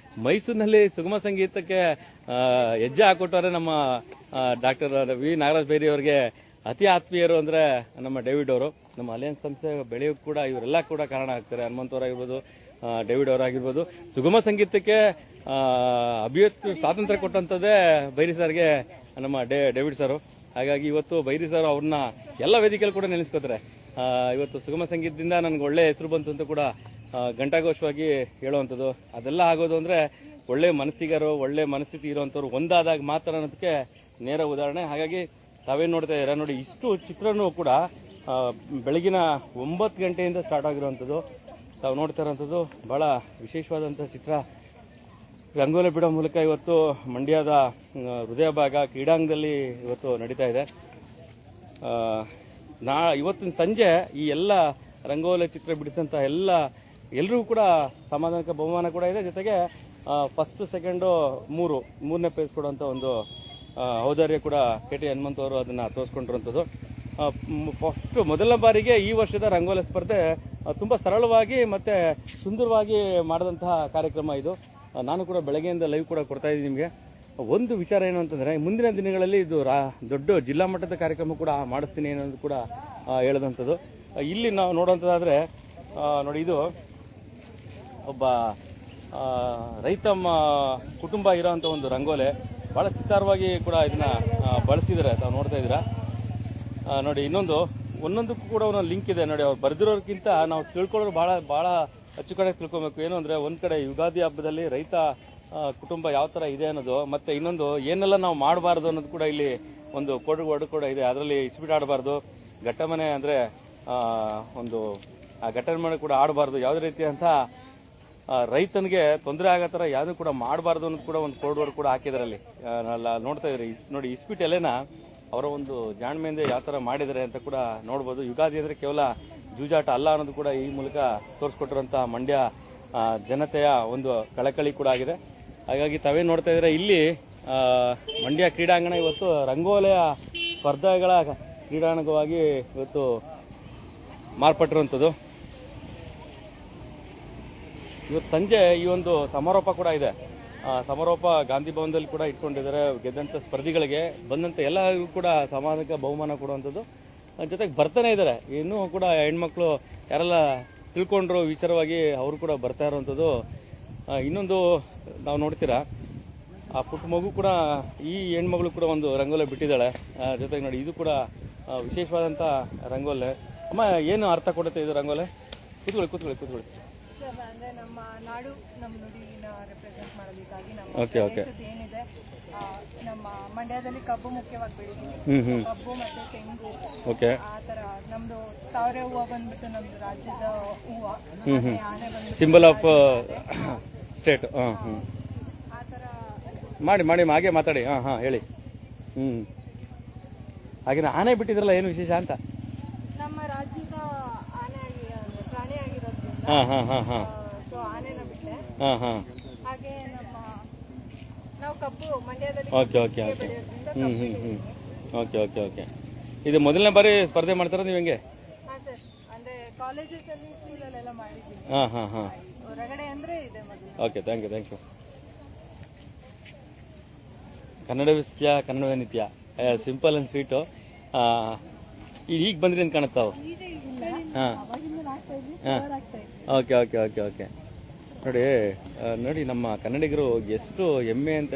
ಮೈಸೂರಿನಲ್ಲಿ ಸುಗಮ ಸಂಗೀತಕ್ಕೆ ಹೆಜ್ಜೆ ಹಾಕೊಟ್ಟವ್ರೆ ನಮ್ಮ ಡಾಕ್ಟರ್ ವಿ ನಾಗರಾಜ್ ಬೈರಿ ಅವರಿಗೆ ಅತಿ ಆತ್ಮೀಯರು ಅಂದ್ರೆ ನಮ್ಮ ಡೇವಿಡ್ ಅವರು. ನಮ್ಮ ಅಲಯನ್ಸ್ ಸಂಸ್ಥೆ ಬೆಳೆಯೋಕೆ ಕೂಡ ಇವರೆಲ್ಲ ಕೂಡ ಕಾರಣ ಆಗ್ತಾರೆ. ಹನುಮಂತ್ ಅವರಾಗಿರ್ಬೋದು, ಡೇವಿಡ್ ಅವರಾಗಿರ್ಬೋದು. ಸುಗಮ ಸಂಗೀತಕ್ಕೆ ಅಭಿವ್ಯಕ್ತಿ ಸ್ವಾತಂತ್ರ್ಯ ಕೊಟ್ಟಂಥದ್ದೇ ಬೈರಿ ಸರ್ಗೆ ನಮ್ಮ ಡೇವಿಡ್ ಸರು. ಹಾಗಾಗಿ ಇವತ್ತು ಬೈರಿ ಸರ್ ಅವ್ರನ್ನ ಎಲ್ಲ ವೇದಿಕೆಯಲ್ಲಿ ಕೂಡ ನೆನೆಸ್ಕೋತಾರೆ. ಇವತ್ತು ಸುಗಮ ಸಂಗೀತದಿಂದ ನನಗೆ ಒಳ್ಳೆ ಹೆಸರು ಬಂತು ಅಂತ ಕೂಡ ಘಂಟಾಘೋಷವಾಗಿ ಹೇಳುವಂಥದ್ದು. ಅದೆಲ್ಲ ಆಗೋದು ಅಂದರೆ ಒಳ್ಳೆ ಮನಸ್ಸಿಗರು, ಒಳ್ಳೆ ಮನಸ್ಥಿತಿ ಇರುವಂಥವ್ರು ಒಂದಾದಾಗ ಮಾತ್ರ ಅನ್ನೋದಕ್ಕೆ ನೇರ ಉದಾಹರಣೆ. ಹಾಗಾಗಿ ತಾವೇನು ನೋಡ್ತಾ ಇದ್ದೀರಾ ನೋಡಿ, ಇಷ್ಟು ಚಿತ್ರನೂ ಕೂಡ ಬೆಳಗಿನ 9 ಗಂಟೆಯಿಂದ ಸ್ಟಾರ್ಟ್ ಆಗಿರುವಂಥದ್ದು. ತಾವು ನೋಡ್ತಾ ಇರೋವಂಥದ್ದು ಭಾಳ ವಿಶೇಷವಾದಂಥ ಚಿತ್ರ. ರಂಗೋಲಿ ಬಿಡೋ ಮೂಲಕ ಇವತ್ತು ಮಂಡ್ಯದ ಹೃದಯ ಭಾಗ ಕ್ರೀಡಾಂಗಣದಲ್ಲಿ ಇವತ್ತು ನಡೀತಾ ಇದೆ. ಇವತ್ತಿನ ಸಂಜೆ ಈ ಎಲ್ಲ ರಂಗೋಲಿ ಚಿತ್ರ ಬಿಡಿಸಿದಂಥ ಎಲ್ಲರಿಗೂ ಕೂಡ ಸಮಾಧಾನಕ ಬಹುಮಾನ ಕೂಡ ಇದೆ. ಜೊತೆಗೆ ಫಸ್ಟ್, ಸೆಕೆಂಡು, ಮೂರನೇ ಪ್ರೈಸ್ ಕೊಡುವಂಥ ಒಂದು ಔದಾರ್ಯ ಕೂಡ KT ಹನುಮಂತ್ ಅವರು ಅದನ್ನು ತೋರಿಸ್ಕೊಂಡಿರುವಂಥದ್ದು. ಮೊದಲನೇ ಬಾರಿಗೆ ಈ ವರ್ಷದ ರಂಗೋಲಿ ಸ್ಪರ್ಧೆ ತುಂಬ ಸರಳವಾಗಿ ಮತ್ತು ಸುಂದರವಾಗಿ ಮಾಡಿದಂತಹ ಕಾರ್ಯಕ್ರಮ ಇದು. ನಾನು ಕೂಡ ಬೆಳಗ್ಗೆಯಿಂದ ಲೈವ್ ಕೂಡ ಕೊಡ್ತಾ ಇದ್ದೀನಿ ನಿಮಗೆ. ಒಂದು ವಿಚಾರ ಏನು ಅಂತಂದರೆ, ಮುಂದಿನ ದಿನಗಳಲ್ಲಿ ಇದು ದೊಡ್ಡ ಜಿಲ್ಲಾ ಮಟ್ಟದ ಕಾರ್ಯಕ್ರಮ ಕೂಡ ಮಾಡಿಸ್ತೀನಿ ಅನ್ನೋದು ಕೂಡ ಹೇಳದಂಥದ್ದು. ಇಲ್ಲಿ ನಾವು ನೋಡುವಂಥದ್ದಾದರೆ ನೋಡಿ, ಇದು ಒಬ್ಬ ರೈತ ಕುಟುಂಬ ಇರೋವಂಥ ಒಂದು ರಂಗೋಲೆ. ಭಾಳ ಚಿತ್ತಾರವಾಗಿ ಕೂಡ ಇದನ್ನು ಬಳಸಿದ್ದಾರೆ, ತಾವು ನೋಡ್ತಾ ಇದ್ದೀರಾ. ನೋಡಿ, ಒಂದೊಂದಕ್ಕೂ ಕೂಡ ಒಂದೊಂದು ಲಿಂಕ್ ಇದೆ ನೋಡಿ. ಅವ್ರು ಬರೆದಿರೋರ್ಗಿಂತ ನಾವು ತಿಳ್ಕೊಳ್ಳೋರು ಭಾಳ ಅಚ್ಚುಕಟ್ಟಾಗಿ ತಿಳ್ಕೊಬೇಕು. ಏನು ಅಂದರೆ, ಒಂದು ಕಡೆ ಯುಗಾದಿ ಹಬ್ಬದಲ್ಲಿ ರೈತ ಕುಟುಂಬ ಯಾವ ಥರ ಇದೆ ಅನ್ನೋದು, ಮತ್ತು ಇನ್ನೊಂದು ಏನೆಲ್ಲ ನಾವು ಮಾಡಬಾರ್ದು ಅನ್ನೋದು ಕೂಡ ಇಲ್ಲಿ ಒಂದು ಕೋಡ್ ಕೂಡ ಇದೆ. ಅದರಲ್ಲಿ ಇಸ್ಬಿಟ್ ಆಡಬಾರ್ದು, ಘಟ್ಟಮನೆ ಅಂದರೆ ಒಂದು ಆ ಘಟ್ಟಮನೆ ಕೂಡ ಆಡಬಾರ್ದು, ಯಾವುದೇ ರೀತಿಯಂಥ ರೈತನಿಗೆ ತೊಂದರೆ ಆಗೋ ಥರ ಯಾವುದೂ ಕೂಡ ಮಾಡಬಾರ್ದು ಅನ್ನೋದು ಕೂಡ ಒಂದು ಕೋಡ್ ಕೂಡ ಹಾಕಿದ್ದಾರೆ ಅಲ್ಲಿ. ನೋಡ್ತಾ ಇದ್ರಿ ನೋಡಿ, ಇಸ್ಪಿಟ್ ಎಲೆನ ಅವರ ಒಂದು ಜಾಣ್ಮೆಯಿಂದ ಯಾವ ಥರ ಮಾಡಿದ್ದಾರೆ ಅಂತ ಕೂಡ ನೋಡ್ಬೋದು. ಯುಗಾದಿ ಅಂದರೆ ಕೇವಲ ಜೂಜಾಟ ಅಲ್ಲ ಅನ್ನೋದು ಕೂಡ ಈ ಮೂಲಕ ತೋರಿಸ್ಕೊಟ್ಟಿರುವಂಥ ಮಂಡ್ಯ ಜನತೆಯ ಒಂದು ಕಳಕಳಿ ಕೂಡ ಆಗಿದೆ. ಹಾಗಾಗಿ ತಾವೇನು ನೋಡ್ತಾ ಇದ್ದೀರಾ, ಇಲ್ಲಿ ಮಂಡ್ಯ ಕ್ರೀಡಾಂಗಣ ಇವತ್ತು ರಂಗೋಲಿಯ ಸ್ಪರ್ಧೆಗಳ ಕ್ರೀಡಾಂಗಣವಾಗಿ ಇವತ್ತು ಮಾರ್ಪಟ್ಟಿರುವಂಥದ್ದು. ಇವತ್ತು ಸಂಜೆ ಈ ಒಂದು ಸಮಾರೋಪ ಕೂಡ ಇದೆ. ಸಮಾರೋಪ ಗಾಂಧಿ ಭವನದಲ್ಲಿ ಕೂಡ ಇಟ್ಕೊಂಡಿದ್ದಾರೆ. ಗೆದ್ದಂಥ ಸ್ಪರ್ಧಿಗಳಿಗೆ ಬಂದಂಥ ಎಲ್ಲರಿಗೂ ಕೂಡ ಸಾಮಾಜಿಕ ಬಹುಮಾನ ಕೊಡುವಂಥದ್ದು. ಜೊತೆಗೆ ಬರ್ತಾನೆ ಇದ್ದಾರೆ, ಇನ್ನೂ ಕೂಡ ಹೆಣ್ಮಕ್ಳು ಯಾರೆಲ್ಲ ತಿಳ್ಕೊಂಡ್ರು ವಿಚಾರವಾಗಿ ಅವರು ಕೂಡ ಬರ್ತಾ ಇರುವಂಥದ್ದು. ಇನ್ನೊಂದು ನಾವು ನೋಡ್ತೀರಾ, ಆ ಪುಟ್ಟ ಮಗು ಕೂಡ, ಈ ಹೆಣ್ಮಗಳು ಕೂಡ ಒಂದು ರಂಗೋಲೆ ಬಿಟ್ಟಿದ್ದಾಳೆ. ಜೊತೆಗೆ ನೋಡಿ, ಇದು ಕೂಡ ವಿಶೇಷವಾದಂಥ ರಂಗೋಲೆ. ಅಮ್ಮ, ಏನು ಅರ್ಥ ಕೊಡುತ್ತೆ ಇದು ರಂಗೋಲೆ? ಕೂತ್ಕೊಳ್ಳಿ. ಅಂದ್ರೆ ನಮ್ಮ ನಾಡು ನಮ್ಮ ನುಡಿನ ರೆಪ್ರೆಸೆಂಟ್ ಮಾಡೋದಕ್ಕಾಗಿ ನಮ್ಮ ಓಕೆ ಏನಿದೆ, ನಮ್ಮ ಮಂಡ್ಯದಲ್ಲಿ ಕಬ್ಬು ಮುಖ್ಯವಾಗಿ ಬೆಳಿತೀವಿ. ಕಬ್ಬು ಮತ್ತೆ ತೆಂಗು, ಆ ತರ ನಮ್ದು ತಾವರೆ ಹೂವು ಬಂದ್ಬಿಟ್ಟು ನಮ್ದು ರಾಜ್ಯದ ಹೂವು, ಆನೆ ಬಂದ್ಬಿಟ್ಟು ಸಿಂಬಲ್ ಆಫ್ ಸ್ಟೇಟ್. ಆ ತರ ಮಾಡಿ ಹಾಗೆ ಮಾತಾಡಿ. ಹೇಳಿ. ಹಾಗೆ ಆನೆ ಬಿಟ್ಟಿದ್ರಲ್ಲ, ಏನು ವಿಶೇಷ ಅಂತ? ನಮ್ಮ ರಾಜ್ಯದ ಆನೆ ಪ್ರಾಣಿ ಆಗಿರೋದ್ರಿಂದ ಸೊ ಆನೆನ ಬಿಟ್ಟೆ. ಹಾಗೆ ನಾವು ಕಬ್ಬು ಮಂಡ್ಯದಲ್ಲಿ ಓಕೆ. ಇದು ಮೊದಲನೇ ಬಾರಿ ಸ್ಪರ್ಧೆ ಮಾಡ್ತಾರ ನೀವು? ಹೆಂಗೆ? ಹಾ ಸರ್, ಅಂದ್ರೆ ಕಾಲೇಜಸ್ ಅಲ್ಲಿ ಸ್ಕೂಲಲ್ಲೆಲ್ಲ ಮಾಡಿದ್ದೀವಿ. ಹೊರಗಡೆ ಅಂದ್ರೆ ಇದೆ ಮೊದಲು. Okay, thank you. ಕನ್ನಡವೇ ಸತ್ಯ, ಕನ್ನಡವೇ ನಿತ್ಯ, ಸಿಂಪಲ್ ಅಂಡ್ ಸ್ವೀಟು. ಈಗ ಬಂದ್ರಿ ಅಂತ ಕಾಣುತ್ತಾವು. ಓಕೆ. ನೋಡಿ, ನಮ್ಮ ಕನ್ನಡಿಗರು ಎಷ್ಟು ಹೆಮ್ಮೆ ಅಂತ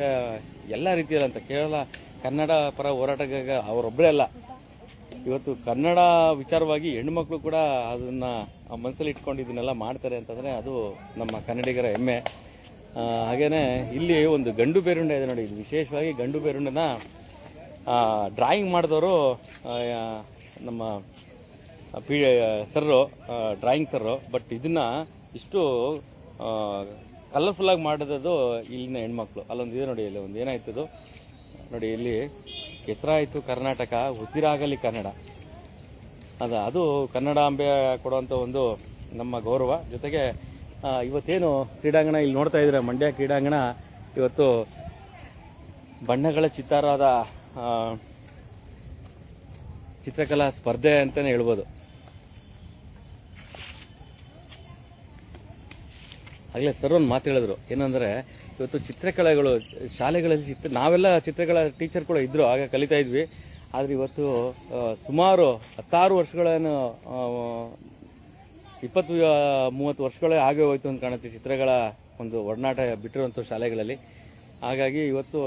ಎಲ್ಲ ರೀತಿಯಲ್ಲಿ ಅಂತ, ಕೇವಲ ಕನ್ನಡ ಪರ ಹೋರಾಟಗಾರ ಅವರೊಬ್ಬರೇ ಅಲ್ಲ. ಇವತ್ತು ಕನ್ನಡ ವಿಚಾರವಾಗಿ ಹೆಣ್ಣುಮಕ್ಳು ಕೂಡ ಅದನ್ನ ಮನಸ್ಸಲ್ಲಿ ಇಟ್ಕೊಂಡು ಇದನ್ನೆಲ್ಲ ಮಾಡ್ತಾರೆ ಅಂತಂದರೆ ಅದು ನಮ್ಮ ಕನ್ನಡಿಗರ ಹೆಮ್ಮೆ. ಹಾಗೇನೆ ಇಲ್ಲಿ ಒಂದು ಗಂಡು ಬೇರುಂಡೆ ಇದೆ ನೋಡಿ. ಇದು ವಿಶೇಷವಾಗಿ ಗಂಡು ಬೇರುಂಡೆನ ಡ್ರಾಯಿಂಗ್ ಮಾಡಿದವರು ನಮ್ಮ ಸರ್ರು, ಡ್ರಾಯಿಂಗ್ ಸರ್ರು. ಬಟ್ ಇದನ್ನ ಇಷ್ಟು ಕಲರ್ಫುಲ್ಲಾಗಿ ಮಾಡಿದ್ದು ಇಲ್ಲಿನ ಹೆಣ್ಮಕ್ಳು. ಅಲ್ಲೊಂದು ಇದೆ ನೋಡಿ, ಇಲ್ಲಿ ಒಂದು ಏನಾಯ್ತದು ನೋಡಿ, ಇಲ್ಲಿ ಹೆಸರಾಯಿತು ಕರ್ನಾಟಕ, ಉಸಿರಾಗಲಿ ಕನ್ನಡ. ಅದು ಕನ್ನಡಾಂಬೆ ಕೊಡುವಂಥ ಒಂದು ನಮ್ಮ ಗೌರವ. ಜೊತೆಗೆ ಇವತ್ತೇನು ಕ್ರೀಡಾಂಗಣ ಇಲ್ಲಿ ನೋಡ್ತಾ ಇದ್ರೆ, ಮಂಡ್ಯ ಕ್ರೀಡಾಂಗಣ ಇವತ್ತು ಬಣ್ಣಗಳ ಚಿತ್ತಾರದ ಚಿತ್ರಕಲಾ ಸ್ಪರ್ಧೆ ಅಂತಲೇ ಹೇಳ್ಬೋದು. ಆಗಲೇ ಸರ್ ಒಂದು ಮಾತು ಹೇಳಿದ್ರು, ಏನಂದರೆ ಇವತ್ತು ಚಿತ್ರಕಲೆಗಳು ಶಾಲೆಗಳಲ್ಲಿ ನಾವೆಲ್ಲ ಚಿತ್ರಕಲಾ ಟೀಚರ್ ಕೂಡ ಇದ್ದರು, ಆಗ ಕಲಿತಾ ಇದ್ವಿ. ಆದರೆ ಇವತ್ತು ಸುಮಾರು 16 ವರ್ಷಗಳನ್ನು 20-30 ವರ್ಷಗಳೇ ಆಗೇ ಹೋಯ್ತು ಅಂತ ಕಾಣುತ್ತೆ ಚಿತ್ರಗಳ ಒಂದು ಒಡನಾಟ ಬಿಟ್ಟಿರುವಂಥ ಶಾಲೆಗಳಲ್ಲಿ. ಹಾಗಾಗಿ ಇವತ್ತು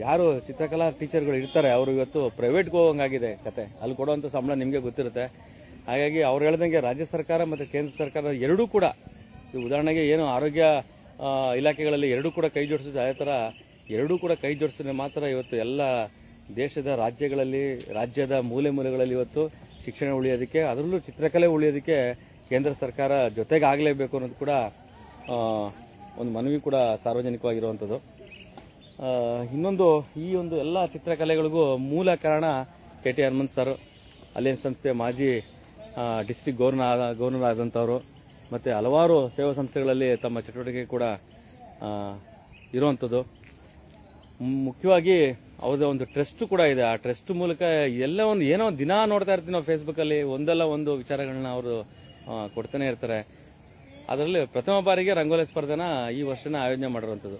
ಯಾರು ಚಿತ್ರಕಲಾ ಟೀಚರ್ಗಳು ಇರ್ತಾರೆ ಅವರು ಇವತ್ತು ಪ್ರೈವೇಟ್ಗೆ ಹೋಗಂಗಾಗಿದೆ ಕತೆ. ಅಲ್ಲಿ ಕೊಡುವಂಥ ಸಂಬಳ ನಿಮಗೆ ಗೊತ್ತಿರುತ್ತೆ. ಹಾಗಾಗಿ ಅವ್ರು ಹೇಳ್ದಂಗೆ ರಾಜ್ಯ ಸರ್ಕಾರ ಮತ್ತು ಕೇಂದ್ರ ಸರ್ಕಾರ ಎರಡೂ ಕೂಡ, ಉದಾಹರಣೆಗೆ ಏನು ಆರೋಗ್ಯ ಇಲಾಖೆಗಳಲ್ಲಿ ಎರಡೂ ಕೂಡ ಕೈ ಜೋಡಿಸಿದ್ರೆ, ಅದೇ ಥರ ಎರಡೂ ಕೂಡ ಕೈ ಜೋಡಿಸಿದ್ರೆ ಮಾತ್ರ ಇವತ್ತು ಎಲ್ಲ ದೇಶದ ರಾಜ್ಯದ ಮೂಲೆಗಳಲ್ಲಿ ಇವತ್ತು ಶಿಕ್ಷಣ ಉಳಿಯೋದಕ್ಕೆ, ಅದರಲ್ಲೂ ಚಿತ್ರಕಲೆ ಉಳಿಯೋದಕ್ಕೆ ಕೇಂದ್ರ ಸರ್ಕಾರ ಜೊತೆಗಾಗಲೇಬೇಕು ಅನ್ನೋದು ಕೂಡ ಒಂದು ಮನವಿ ಕೂಡ ಸಾರ್ವಜನಿಕವಾಗಿರುವಂಥದ್ದು. ಇನ್ನೊಂದು, ಈ ಒಂದು ಎಲ್ಲ ಚಿತ್ರಕಲೆಗಳಿಗೂ ಮೂಲ ಕಾರಣ KT ಹನುಮಂತ್ ಸರ್, ಅಲಿಯನ್ಸ್ ಸಂಸ್ಥೆ ಮಾಜಿ ಡಿಸ್ಟ್ರಿಕ್ಟ್ ಗವರ್ನರ್ ಆದಂಥವರು, ಮತ್ತು ಹಲವಾರು ಸೇವಾ ಸಂಸ್ಥೆಗಳಲ್ಲಿ ತಮ್ಮ ಚಟುವಟಿಕೆ ಕೂಡ ಇರುವಂಥದ್ದು. ಮುಖ್ಯವಾಗಿ ಅವ್ರದ್ದು ಒಂದು ಟ್ರಸ್ಟ್ ಕೂಡ ಇದೆ. ಆ ಟ್ರಸ್ಟ್ ಮೂಲಕ ಎಲ್ಲ ಒಂದು ಏನೋ ಒಂದು ದಿನ ನೋಡ್ತಾ ಇರ್ತೀವಿ ನಾವು ಫೇಸ್ಬುಕ್ಕಲ್ಲಿ, ಒಂದಲ್ಲ ಒಂದು ವಿಚಾರಗಳನ್ನ ಅವರು ಕೊಡ್ತಾನೆ ಇರ್ತಾರೆ. ಅದರಲ್ಲಿ ಪ್ರಥಮ ಬಾರಿಗೆ ರಂಗೋಲಿ ಸ್ಪರ್ಧೆನ ಈ ವರ್ಷನ ಆಯೋಜನೆ ಮಾಡಿರುವಂಥದ್ದು.